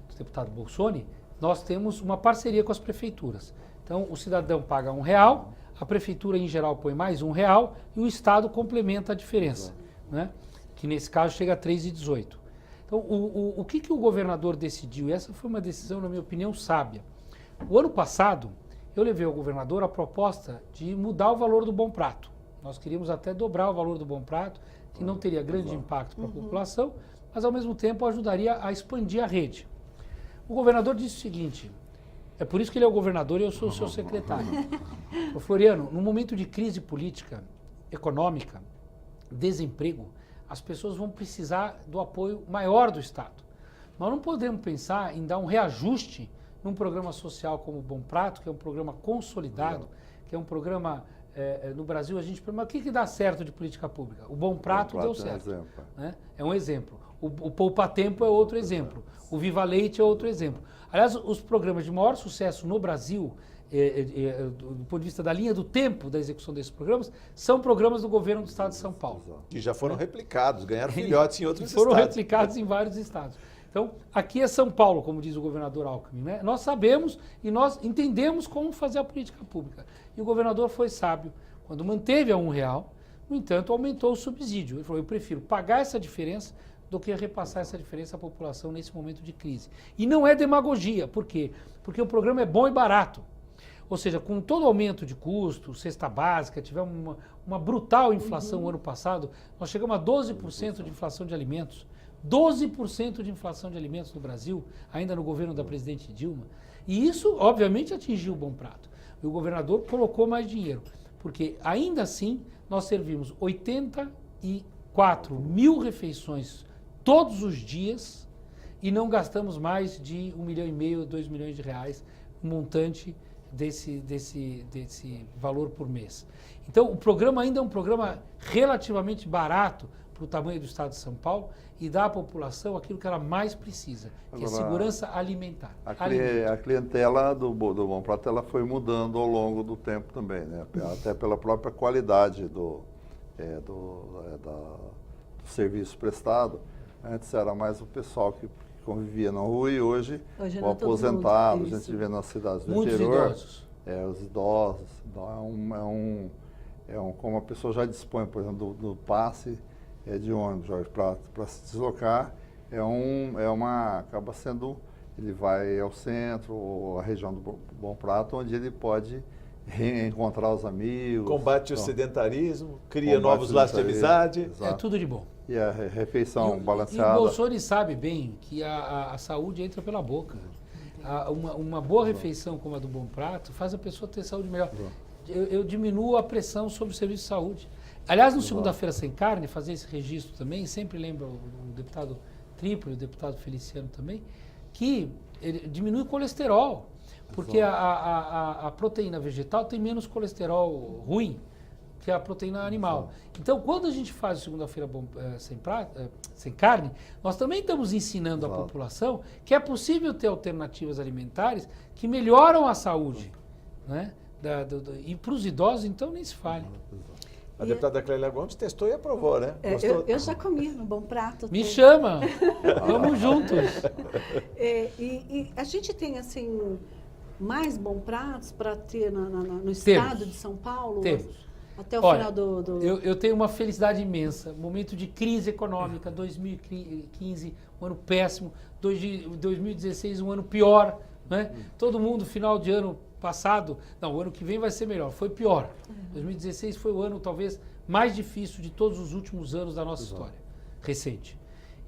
do deputado Bolsoni, nós temos uma parceria com as prefeituras. Então, o cidadão paga R$1, a prefeitura em geral põe mais R$1 e o estado complementa a diferença, né? Que nesse caso chega a R$ 3,18. Então, o que o governador decidiu? E essa foi uma decisão, na minha opinião, sábia. O ano passado, eu levei ao governador a proposta de mudar o valor do Bom Prato. Nós queríamos até dobrar o valor do Bom Prato, que não teria grande impacto para a população, mas ao mesmo tempo ajudaria a expandir a rede. O governador disse o seguinte, é por isso que ele é o governador e eu sou o seu secretário. Ô Floriano, no momento de crise política, econômica, desemprego, as pessoas vão precisar do apoio maior do Estado. Nós não podemos pensar em dar um reajuste num programa social como o Bom Prato, que é um programa consolidado, que é um programa, no Brasil, a gente pergunta, o que dá certo de política pública? O Bom Prato deu certo. É um exemplo. O Poupa Tempo é outro exemplo. O Viva Leite é outro exemplo. Aliás, os programas de maior sucesso no Brasil, do ponto de vista da linha do tempo da execução desses programas, são programas do governo do estado de São Paulo. Que já foram replicados, ganharam filhotes em outros Foram estados. replicados em vários estados. Então, aqui é São Paulo, como diz o governador Alckmin, né? Nós sabemos e nós entendemos como fazer a política pública. E o governador foi sábio quando manteve a R$1, no entanto, aumentou o subsídio. Ele falou, eu prefiro pagar essa diferença do que repassar essa diferença à população nesse momento de crise. E não é demagogia. Por quê? Porque o programa é bom e barato. Ou seja, com todo aumento de custo, cesta básica, tivemos uma brutal inflação ano passado, nós chegamos a 12% de inflação de alimentos. 12% de inflação de alimentos no Brasil, ainda no governo da presidente Dilma. E isso, obviamente, atingiu o Bom Prato. E o governador colocou mais dinheiro, porque ainda assim nós servimos 84 mil refeições todos os dias e não gastamos mais de R$1,5 milhão, R$2 milhões, montante desse valor por mês. Então, o programa ainda é um programa relativamente barato para o tamanho do estado de São Paulo e dá à população aquilo que ela mais precisa, que é segurança alimentar. A clientela do Bom Prato ela foi mudando ao longo do tempo também, né? Até pela própria qualidade do serviço prestado. Antes era mais o pessoal que convivia na rua e hoje o aposentado, a gente vê nas cidades do interior. Idosos. Os idosos. Então como a pessoa já dispõe, por exemplo, do passe de ônibus, Jorge, para se deslocar, acaba sendo, ele vai ao centro, ou à região do Bom Prato, onde ele pode reencontrar os amigos. Combate o sedentarismo, cria novos laços de amizade. Exato. É tudo de bom. E a refeição balanceada. E o Bolsonaro sabe bem que a saúde entra pela boca. Uma boa refeição como a do Bom Prato faz a pessoa ter saúde melhor. Eu diminuo a pressão sobre o serviço de saúde. Aliás, no Segunda-feira Sem Carne, fazer esse registro também, sempre lembra o deputado Triplo e o deputado Feliciano também, que ele diminui o colesterol, porque a proteína vegetal tem menos colesterol ruim que a proteína animal. Então, quando a gente faz o Segunda-feira Sem Carne, nós também estamos ensinando à população que é possível ter alternativas alimentares que melhoram a saúde, né? E para os idosos, então, nem se fale. A deputada Clélia Gomes testou e aprovou, né? Eu já comi no Bom Prato. Me chama! Vamos juntos! E a gente tem, assim, mais Bom Pratos para ter no estado de São Paulo? Temos. Até o final do... Eu tenho uma felicidade imensa. Momento de crise econômica, 2015, um ano péssimo. 2016, um ano pior. Né? Todo mundo, final de ano passado, não, o ano que vem vai ser melhor. Foi pior. 2016 foi o ano talvez mais difícil de todos os últimos anos da nossa história recente.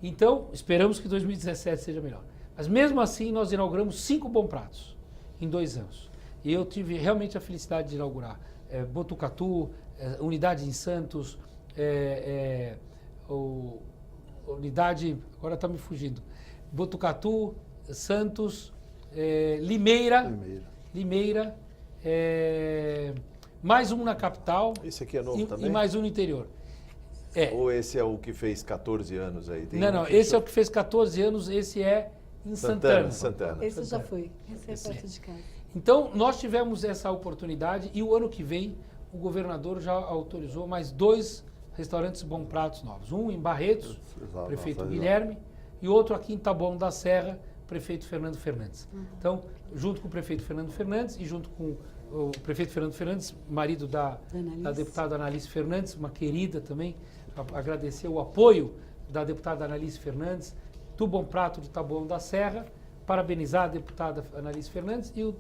Então, esperamos que 2017 seja melhor. Mas mesmo assim, nós inauguramos 5 Bom Pratos em 2 anos. E eu tive realmente a felicidade de inaugurar Botucatu, unidade em Santos, unidade, agora está me fugindo, Botucatu, Santos, Limeira, mais um na capital. Esse aqui é novo também? E mais um no interior. Ou esse é o que fez 14 anos aí? Não, esse é o que fez 14 anos, esse é em Santana. Esse já foi, esse é perto de casa. Então, nós tivemos essa oportunidade e o ano que vem o governador já autorizou mais 2 restaurantes Bom Pratos novos. Um em Barretos, prefeito Guilherme, e outro aqui em Taboão da Serra, prefeito Fernando Fernandes. Então, junto com o prefeito Fernando Fernandes e junto com o prefeito Fernando Fernandes, marido da deputada Analice Fernandes, uma querida também, agradecer o apoio da deputada Analice Fernandes, do Bom Prato de Taboão da Serra, parabenizar a deputada Analice Fernandes e o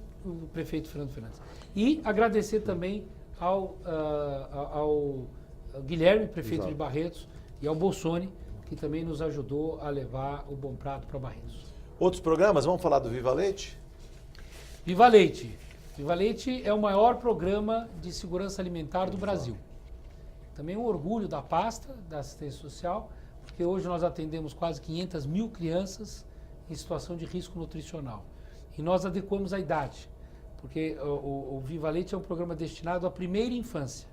prefeito Fernando Fernandes. E agradecer também ao Guilherme, prefeito de Barretos, e ao Bolsoni, que também nos ajudou a levar o Bom Prato para Barretos. Outros programas, vamos falar do Viva Leite? Viva Leite. Viva Leite é o maior programa de segurança alimentar do Brasil. Também um orgulho da pasta da assistência social, porque hoje nós atendemos quase 500 mil crianças em situação de risco nutricional. E nós adequamos a idade, porque o Viva Leite é um programa destinado à primeira infância,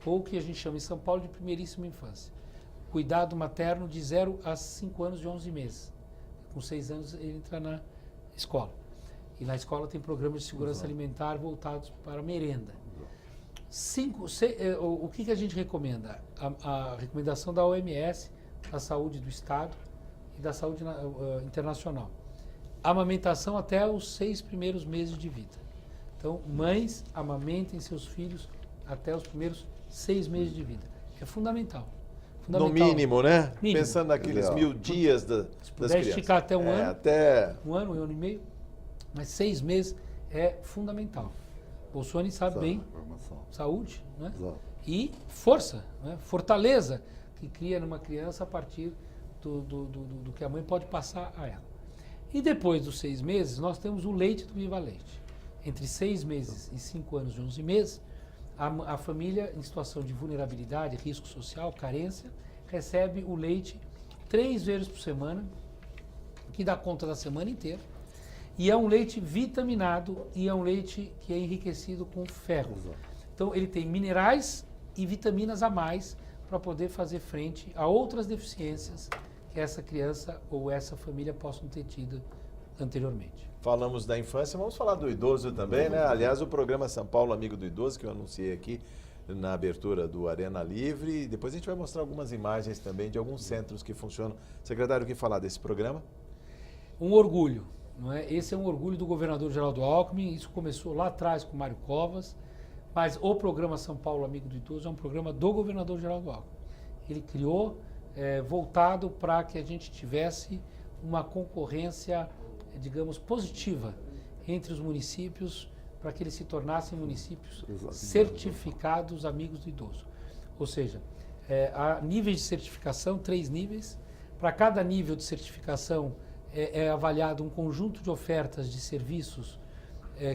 ou o que a gente chama em São Paulo de primeiríssima infância. cuidado materno de 0 a 5 anos e 11 meses. Com 6 anos ele entra na escola. E na escola tem programas de segurança alimentar voltados para a merenda. O que a gente recomenda? A recomendação da OMS, da saúde do Estado e da saúde internacional. Amamentação até os 6 primeiros meses de vida. Então, mães amamentem seus filhos até os primeiros 6 meses de vida. É fundamental. No mínimo, né? Mínimo. Pensando naqueles 1000 dias das crianças. Esticar até um ano. Até... Um ano e meio. Mas 6 meses é fundamental. Bolsonaro sabe bem. Saúde, né? E força, né? Fortaleza, que cria numa criança a partir do que a mãe pode passar a ela. E depois dos 6 meses, nós temos o leite do Viva Leite. Entre 6 meses e 5 anos e 11 meses, a família em situação de vulnerabilidade, risco social, carência, recebe o leite 3 vezes por semana, que dá conta da semana inteira. E é um leite vitaminado e é um leite que é enriquecido com ferro. Então ele tem minerais e vitaminas a mais para poder fazer frente a outras deficiências que essa criança ou essa família possam ter tido anteriormente. Falamos da infância, vamos falar do idoso também, né? Aliás, o programa São Paulo Amigo do Idoso, que eu anunciei aqui na abertura do Arena Livre, e depois a gente vai mostrar algumas imagens também de alguns centros que funcionam. Secretário, o que falar desse programa? Um orgulho, não é? Esse é um orgulho do governador Geraldo Alckmin, isso começou lá atrás com Mário Covas, mas o programa São Paulo Amigo do Idoso é um programa do governador Geraldo Alckmin. Ele criou voltado para que a gente tivesse uma concorrência, digamos, positiva entre os municípios, para que eles se tornassem municípios certificados amigos do idoso. Ou seja, há níveis de certificação, 3 níveis. Para cada nível de certificação é avaliado um conjunto de ofertas de serviços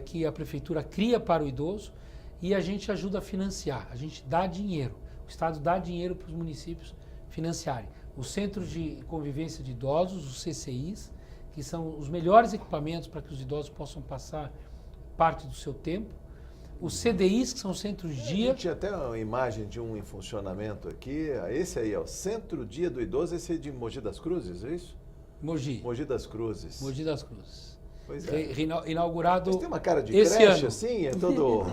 que a prefeitura cria para o idoso e a gente ajuda a financiar, a gente dá dinheiro. O Estado dá dinheiro para os municípios financiarem. Os Centros de Convivência de Idosos, os CCIs, que são os melhores equipamentos para que os idosos possam passar parte do seu tempo. Os CDIs, que são centros dia. Tinha até uma imagem de um em funcionamento aqui. Esse aí, ó, Centro Dia do Idoso, esse é de Mogi das Cruzes, é isso? Mogi. Mogi das Cruzes. Mogi das Cruzes. Pois é. Inaugurado. Mas tem uma cara de esse creche ano. assim? É todo.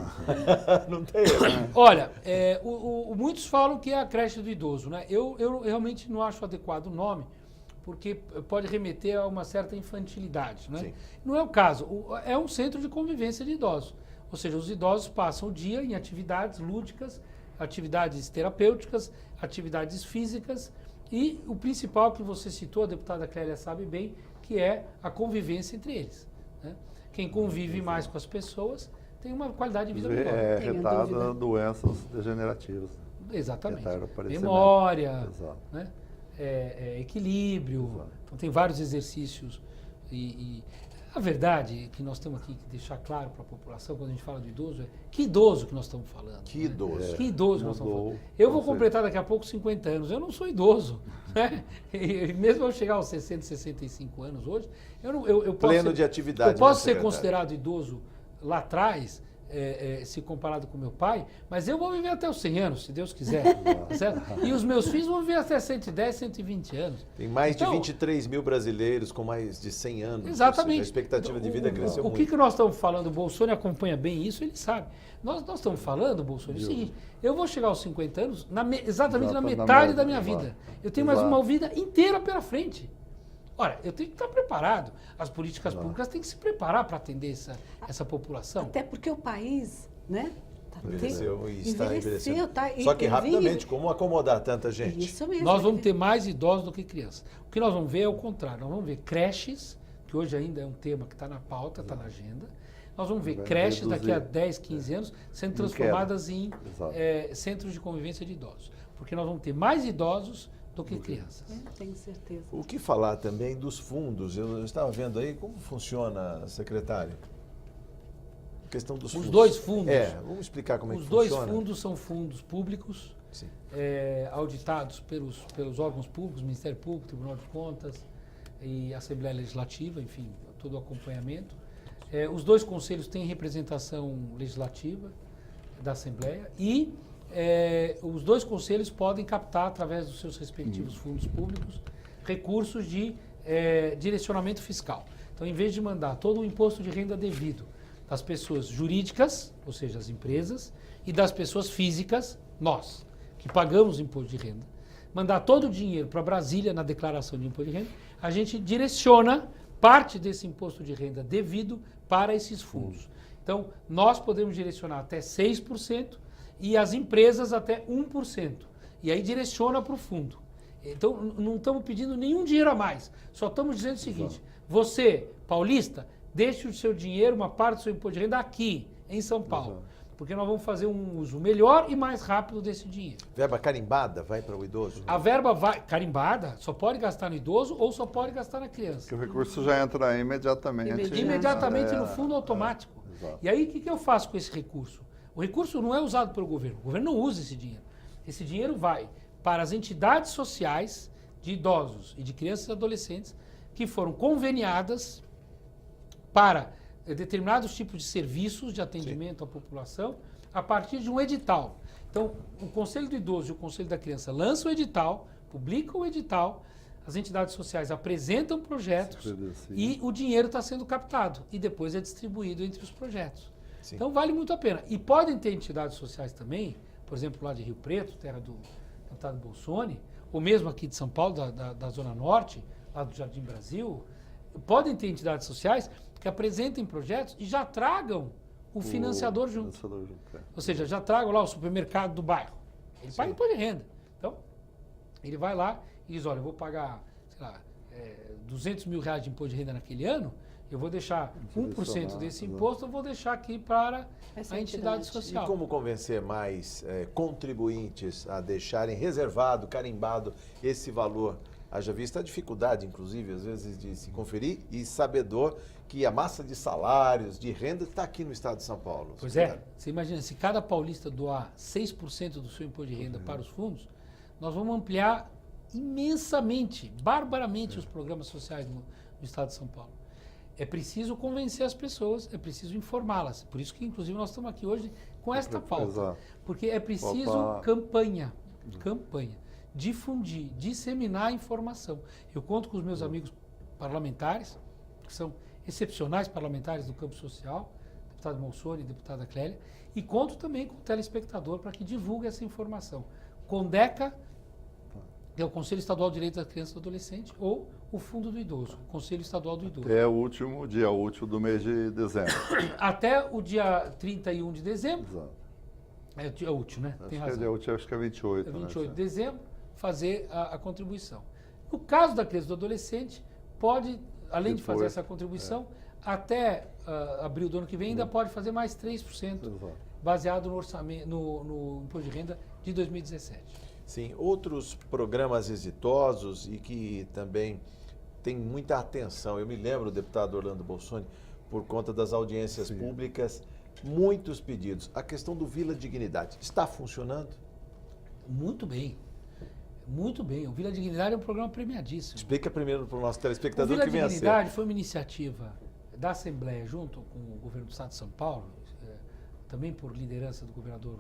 Não tem? Olha, muitos falam que é a creche do idoso, né? Eu realmente não acho adequado o nome, porque pode remeter a uma certa infantilidade, né? Sim. Não é o caso. É um centro de convivência de idosos. Ou seja, os idosos passam o dia em atividades lúdicas, atividades terapêuticas, atividades físicas e o principal que você citou, a deputada Clélia sabe bem, que é a convivência entre eles, né? Quem convive mais com as pessoas tem uma qualidade de vida melhor. Retarda doenças degenerativas. Exatamente. Aparecimento. Memória, Exato. né? Equilíbrio. Exato. Então tem vários exercícios e a verdade que nós temos aqui que deixar claro para a população quando a gente fala de idoso é que idoso que nós estamos falando. Que idoso. Que idoso que nós estamos falando. Eu vou completar daqui a pouco 50 anos. Eu não sou idoso, né? E mesmo eu chegar aos 60, 65 anos hoje, eu posso pleno de atividade. Eu posso ser considerado idoso lá atrás, se comparado com meu pai, mas eu vou viver até os 100 anos, se Deus quiser. Tá certo? E os meus filhos vão viver até 110, 120 anos. Tem mais de 23 mil brasileiros com mais de 100 anos. Exatamente. A expectativa de vida cresceu muito. O que nós estamos falando, o Bolsonaro acompanha bem isso, ele sabe. Nós estamos falando, Bolsonaro, é o seguinte, eu vou chegar aos 50 anos exatamente na metade da minha vida. Eu tenho mais uma vida inteira pela frente. Ora, eu tenho que estar preparado. As políticas públicas têm que se preparar para atender essa população. Até porque o país, né? Envelheceu e está envelhecendo. Tá, só que rapidamente, como acomodar tanta gente? Isso mesmo. Nós vamos ter mais idosos do que crianças. O que nós vamos ver é o contrário. Nós vamos ver creches, que hoje ainda é um tema que está na pauta, está na agenda. Nós vamos ver creches daqui a 10, 15 anos sendo transformadas em centros de convivência de idosos. Porque nós vamos ter mais idosos do que crianças. Tenho certeza. O que falar também dos fundos? Eu estava vendo aí como funciona, secretário. A questão dos fundos. Os 2 fundos. Vamos explicar como é que funciona. Os 2 fundos são fundos públicos, auditados pelos órgãos públicos, Ministério Público, Tribunal de Contas e Assembleia Legislativa, enfim, todo o acompanhamento. Os 2 conselhos têm representação legislativa da Assembleia e os dois conselhos podem captar, através dos seus respectivos fundos públicos, recursos de direcionamento fiscal. Então, em vez de mandar todo o imposto de renda devido das pessoas jurídicas, ou seja, as empresas, e das pessoas físicas, nós, que pagamos imposto de renda, mandar todo o dinheiro para Brasília na declaração de imposto de renda, a gente direciona parte desse imposto de renda devido para esses fundos. Então, nós podemos direcionar até 6% e as empresas até 1%. E aí direciona para o fundo. Então, não estamos pedindo nenhum dinheiro a mais. Só estamos dizendo o seguinte: você, paulista, deixe o seu dinheiro, uma parte do seu imposto de renda aqui, em São Paulo. Porque nós vamos fazer um uso melhor e mais rápido desse dinheiro. Verba carimbada vai para o idoso? A verba carimbada só pode gastar no idoso ou só pode gastar na criança. Que o recurso já entra imediatamente. Imediatamente no fundo automático. Exato. E aí, o que eu faço com esse recurso? O recurso não é usado pelo governo. O governo não usa esse dinheiro. Esse dinheiro vai para as entidades sociais de idosos e de crianças e adolescentes que foram conveniadas para determinados tipos de serviços de atendimento à população a partir de um edital. Então, o Conselho do Idoso e o Conselho da Criança lançam o edital, publicam o edital, as entidades sociais apresentam projetos e o dinheiro está sendo captado e depois é distribuído entre os projetos. Sim. Então, vale muito a pena. E podem ter entidades sociais também, por exemplo, lá de Rio Preto, terra do deputado Bolsoni, ou mesmo aqui de São Paulo, da Zona Norte, lá do Jardim Brasil, podem ter entidades sociais que apresentem projetos e já tragam o financiador junto. Ou seja, já tragam lá o supermercado do bairro. Ele paga imposto de renda. Então, ele vai lá e diz, olha, eu vou pagar, sei lá, 200 mil reais de imposto de renda naquele ano, eu vou deixar 1% desse imposto, eu vou deixar aqui para a entidade social. E como convencer mais contribuintes a deixarem reservado, carimbado esse valor? Haja vista a dificuldade, inclusive, às vezes, de se conferir e sabedor que a massa de salários, de renda, está aqui no estado de São Paulo. Pois é, você imagina, se cada paulista doar 6% do seu imposto de renda para os fundos, nós vamos ampliar imensamente, barbaramente, os programas sociais no estado de São Paulo. É preciso convencer as pessoas, é preciso informá-las. Por isso que, inclusive, nós estamos aqui hoje com esta pauta. Porque é preciso campanha, difundir, disseminar a informação. Eu conto com os meus amigos parlamentares, que são excepcionais parlamentares do campo social, deputado Bolsoni, deputada Clélia, e conto também com o telespectador para que divulgue essa informação. CONDECA, que é o Conselho Estadual de Direitos da Criança e do Adolescente, ou o Fundo do Idoso, o Conselho Estadual do Idoso. Até o último dia útil do mês de dezembro. Até o dia 31 de dezembro. Exato. É o dia útil, né? Acho Tem que razão. é dia útil, acho que é 28. É 28 né? de dezembro, fazer a contribuição. No caso da criança e do adolescente, pode, além de fazer essa contribuição, até abril do ano que vem, ainda pode fazer mais 3%, baseado no orçamento, no imposto de renda de 2017. Sim, outros programas exitosos e que também têm muita atenção. Eu me lembro, deputado Orlando Bolsoni, por conta das audiências públicas, muitos pedidos. A questão do Vila Dignidade, está funcionando? Muito bem. Muito bem. O Vila Dignidade é um programa premiadíssimo. Explica primeiro para o nosso telespectador o que vem a ser. Vila Dignidade foi uma iniciativa da Assembleia, junto com o governo do Estado de São Paulo, também por liderança do governador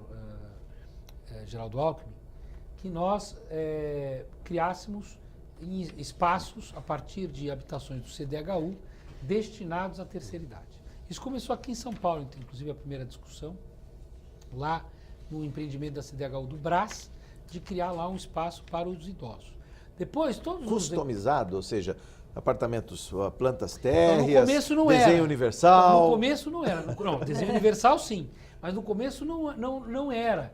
Geraldo Alckmin, que nós criássemos espaços a partir de habitações do CDHU destinados à terceira idade. Isso começou aqui em São Paulo, inclusive a primeira discussão, lá no empreendimento da CDHU do Brás, de criar lá um espaço para os idosos. Depois, todos customizado, ou seja, apartamentos, plantas térreas, no começo não desenho era. universal. No começo não era. Não, desenho universal sim, mas no começo não era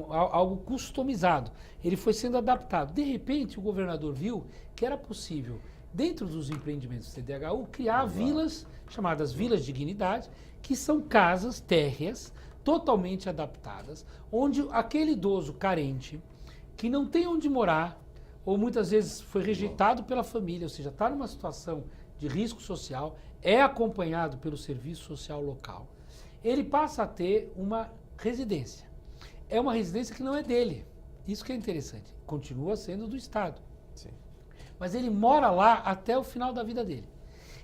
algo customizado. Ele foi sendo adaptado. De repente, o governador viu que era possível, dentro dos empreendimentos do CDHU, criar vilas, chamadas Vilas de Dignidade, que são casas térreas, totalmente adaptadas, onde aquele idoso carente, que não tem onde morar, ou muitas vezes foi rejeitado pela família, ou seja, está numa situação de risco social, é acompanhado pelo serviço social local, ele passa a ter uma residência. É uma residência que não é dele. Isso que é interessante. Continua sendo do Estado. Sim. Mas ele mora lá até o final da vida dele.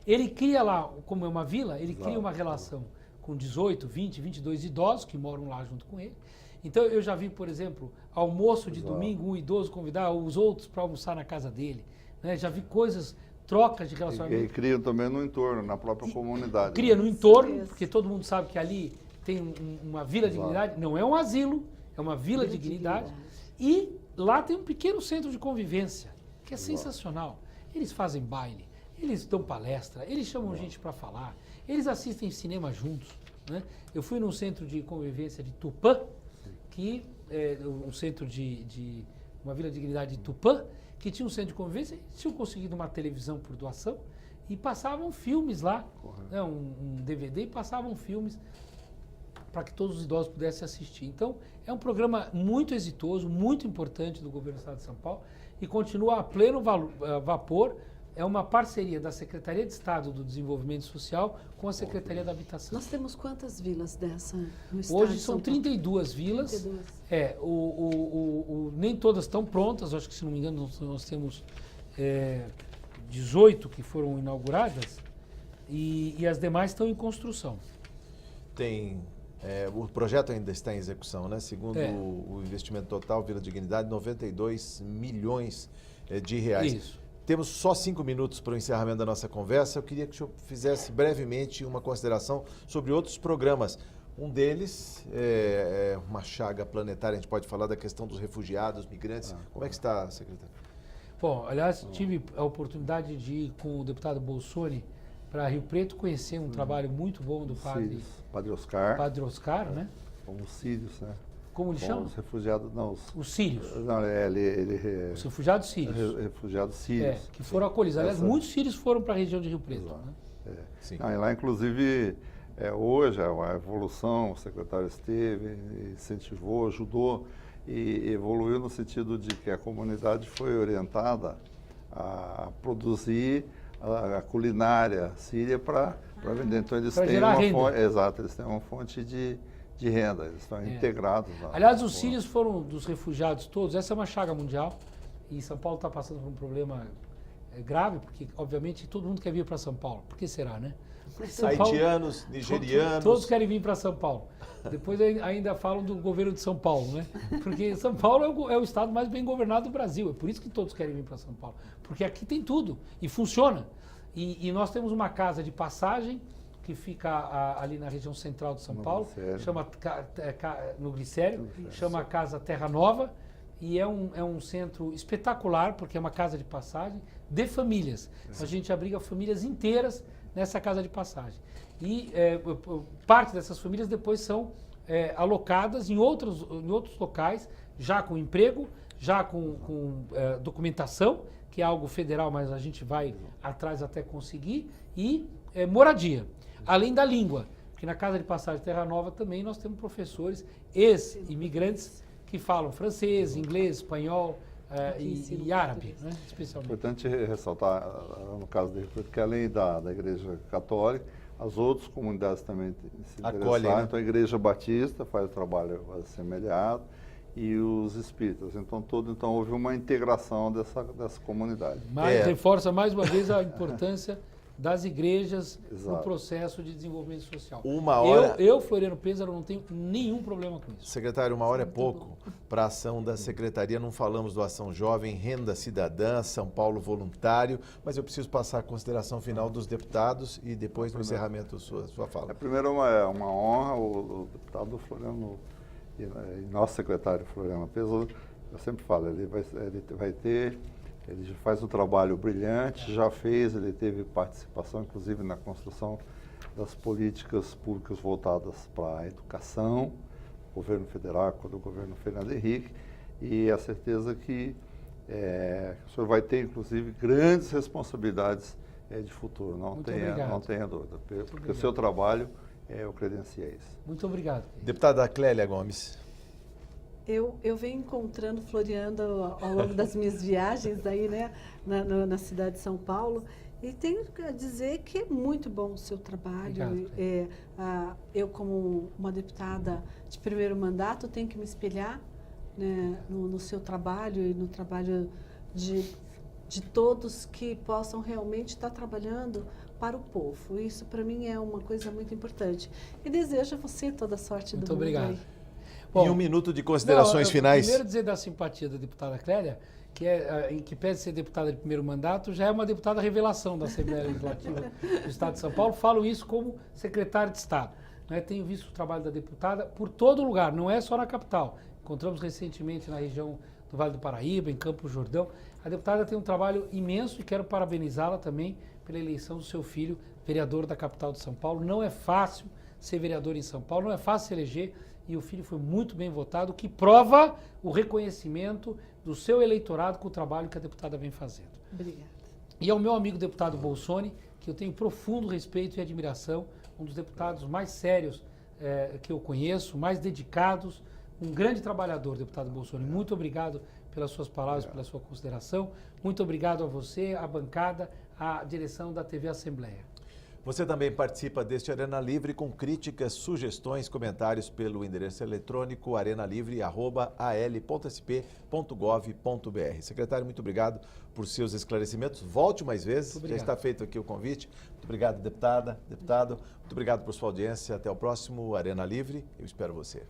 Ele cria lá, como é uma vila, ele cria uma relação com 18, 20, 22 idosos que moram lá junto com ele. Então eu já vi, por exemplo, almoço de domingo, um idoso convidar os outros para almoçar na casa dele. Né? Já vi coisas, trocas de relacionamento. E criam também no entorno, na própria comunidade. Cria né? no entorno, porque todo mundo sabe que ali tem uma vila de dignidade, não é um asilo, é uma vila de dignidade. E lá tem um pequeno centro de convivência, que é sensacional. Eles fazem baile, eles dão palestra, eles chamam gente para falar, eles assistem cinema juntos. Né? Eu fui num centro de convivência de Tupã, que é um centro uma vila de dignidade de Tupã, que tinha um centro de convivência, eles tinham conseguido uma televisão por doação e passavam filmes lá, né? um DVD, e passavam filmes para que todos os idosos pudessem assistir. Então, é um programa muito exitoso, muito importante do governo do Estado de São Paulo e continua a pleno vapor. É uma parceria da Secretaria de Estado do Desenvolvimento Social com a Secretaria da Habitação. Nós temos quantas vilas dessa no estado Hoje de são São Paulo? 32 vilas. 32. Nem todas estão prontas, acho que, se não me engano, nós temos 18 que foram inauguradas e as demais estão em construção. O projeto ainda está em execução, né? Segundo o investimento total, Vila Dignidade, 92 milhões de reais. Isso. Temos só 5 minutos para o encerramento da nossa conversa. Eu queria que o senhor fizesse brevemente uma consideração sobre outros programas. Um deles é uma chaga planetária, a gente pode falar da questão dos refugiados, migrantes. Como é que está, secretário? Bom, aliás, tive a oportunidade de ir com o deputado Bolsoni para Rio Preto conhecer um trabalho muito bom do Padre Oscar, né? Como os sírios, né? Como ele chama? Os refugiados, não. Os sírios. Não, Os refugiados sírios. Refugiados sírios. Que foram acolhidos. Aliás, muitos sírios foram para a região de Rio Preto. Né? Sim. Não, e lá, inclusive, hoje, a evolução, o secretário esteve, incentivou, ajudou e evoluiu no sentido de que a comunidade foi orientada a produzir a culinária síria para vender. Então, eles têm uma fonte, eles têm uma fonte de renda, eles estão integrados lá. Aliás, os sírios foram dos refugiados todos, essa é uma chaga mundial, e São Paulo está passando por um problema grave, porque, obviamente, todo mundo quer vir para São Paulo. Por que será, né? Haitianos, nigerianos... Todos querem vir para São Paulo. Depois ainda falam do governo de São Paulo, né? Porque São Paulo é o estado mais bem governado do Brasil, é por isso que todos querem vir para São Paulo. Porque aqui tem tudo, e funciona. E nós temos uma casa de passagem, que fica ali na região central de São Paulo, chama no Glicério, chama a Casa Terra Nova, e é um centro espetacular, porque é uma casa de passagem de famílias. A gente abriga famílias inteiras nessa casa de passagem. E parte dessas famílias depois são alocadas em outros locais, já com emprego, já com documentação, que é algo federal, mas a gente vai atrás até conseguir, e moradia. Além da língua, porque na Casa de Passagem Terra Nova também nós temos professores ex-imigrantes que falam francês, inglês, espanhol e árabe, né, especialmente. É importante ressaltar, no caso de Rio Preto, que além da Igreja Católica, as outras comunidades também se interessaram. Então, a Igreja Batista faz o trabalho assemelhado e os espíritas. Então, houve uma integração dessa comunidade. Mas reforça mais uma vez a importância das igrejas no processo de desenvolvimento social. Eu, Floriano Pêsaro, não tenho nenhum problema com isso. Secretário, uma hora é pouco para a ação da Secretaria. Não falamos do Ação Jovem, Renda Cidadã, São Paulo Voluntário, mas eu preciso passar a consideração final dos deputados e depois no encerramento sua fala. Primeiro, uma honra, o deputado Floriano e nosso secretário Floriano Pêsaro, eu sempre falo, ele faz um trabalho brilhante, ele teve participação, inclusive, na construção das políticas públicas voltadas para a educação, o governo federal, quando o governo Fernando Henrique, e a certeza que o senhor vai ter, inclusive, grandes responsabilidades de futuro, não tenha dúvida, porque o seu trabalho o credencia isso. Muito obrigado. Deputada Clélia Gomes. Eu venho encontrando Floriano ao longo das minhas viagens aí, né, na cidade de São Paulo, e tenho que dizer que é muito bom o seu trabalho. Eu, como uma deputada de primeiro mandato, tenho que me espelhar, né, no seu trabalho e no trabalho de todos que possam realmente estar trabalhando para o povo. Isso, para mim, é uma coisa muito importante. E desejo a você toda a sorte do mundo. Muito obrigado. Aí. Bom, em 1 minuto de considerações finais. Primeiro dizer da simpatia da deputada Clélia, que pede ser deputada de primeiro mandato, já é uma deputada revelação da Assembleia Legislativa do Estado de São Paulo. Falo isso como secretário de Estado. Né? Tenho visto o trabalho da deputada por todo lugar, não é só na capital. Encontramos recentemente na região do Vale do Paraíba, em Campos Jordão. A deputada tem um trabalho imenso e quero parabenizá-la também pela eleição do seu filho, vereador da capital de São Paulo. Não é fácil ser vereador em São Paulo, não é fácil se eleger, e o filho foi muito bem votado, o que prova o reconhecimento do seu eleitorado com o trabalho que a deputada vem fazendo. Obrigada. E ao meu amigo deputado Bolsoni, que eu tenho profundo respeito e admiração, um dos deputados mais sérios que eu conheço, mais dedicados, um grande trabalhador, deputado Bolsoni. Muito obrigado pelas suas palavras, pela sua consideração. Muito obrigado a você, a bancada, a direção da TV Assembleia. Você também participa deste Arena Livre com críticas, sugestões, comentários pelo endereço eletrônico arenalivre@al.sp.gov.br. Secretário, muito obrigado por seus esclarecimentos. Volte mais vezes, já está feito aqui o convite. Muito obrigado, deputada, deputado. Muito obrigado por sua audiência. Até o próximo Arena Livre. Eu espero você.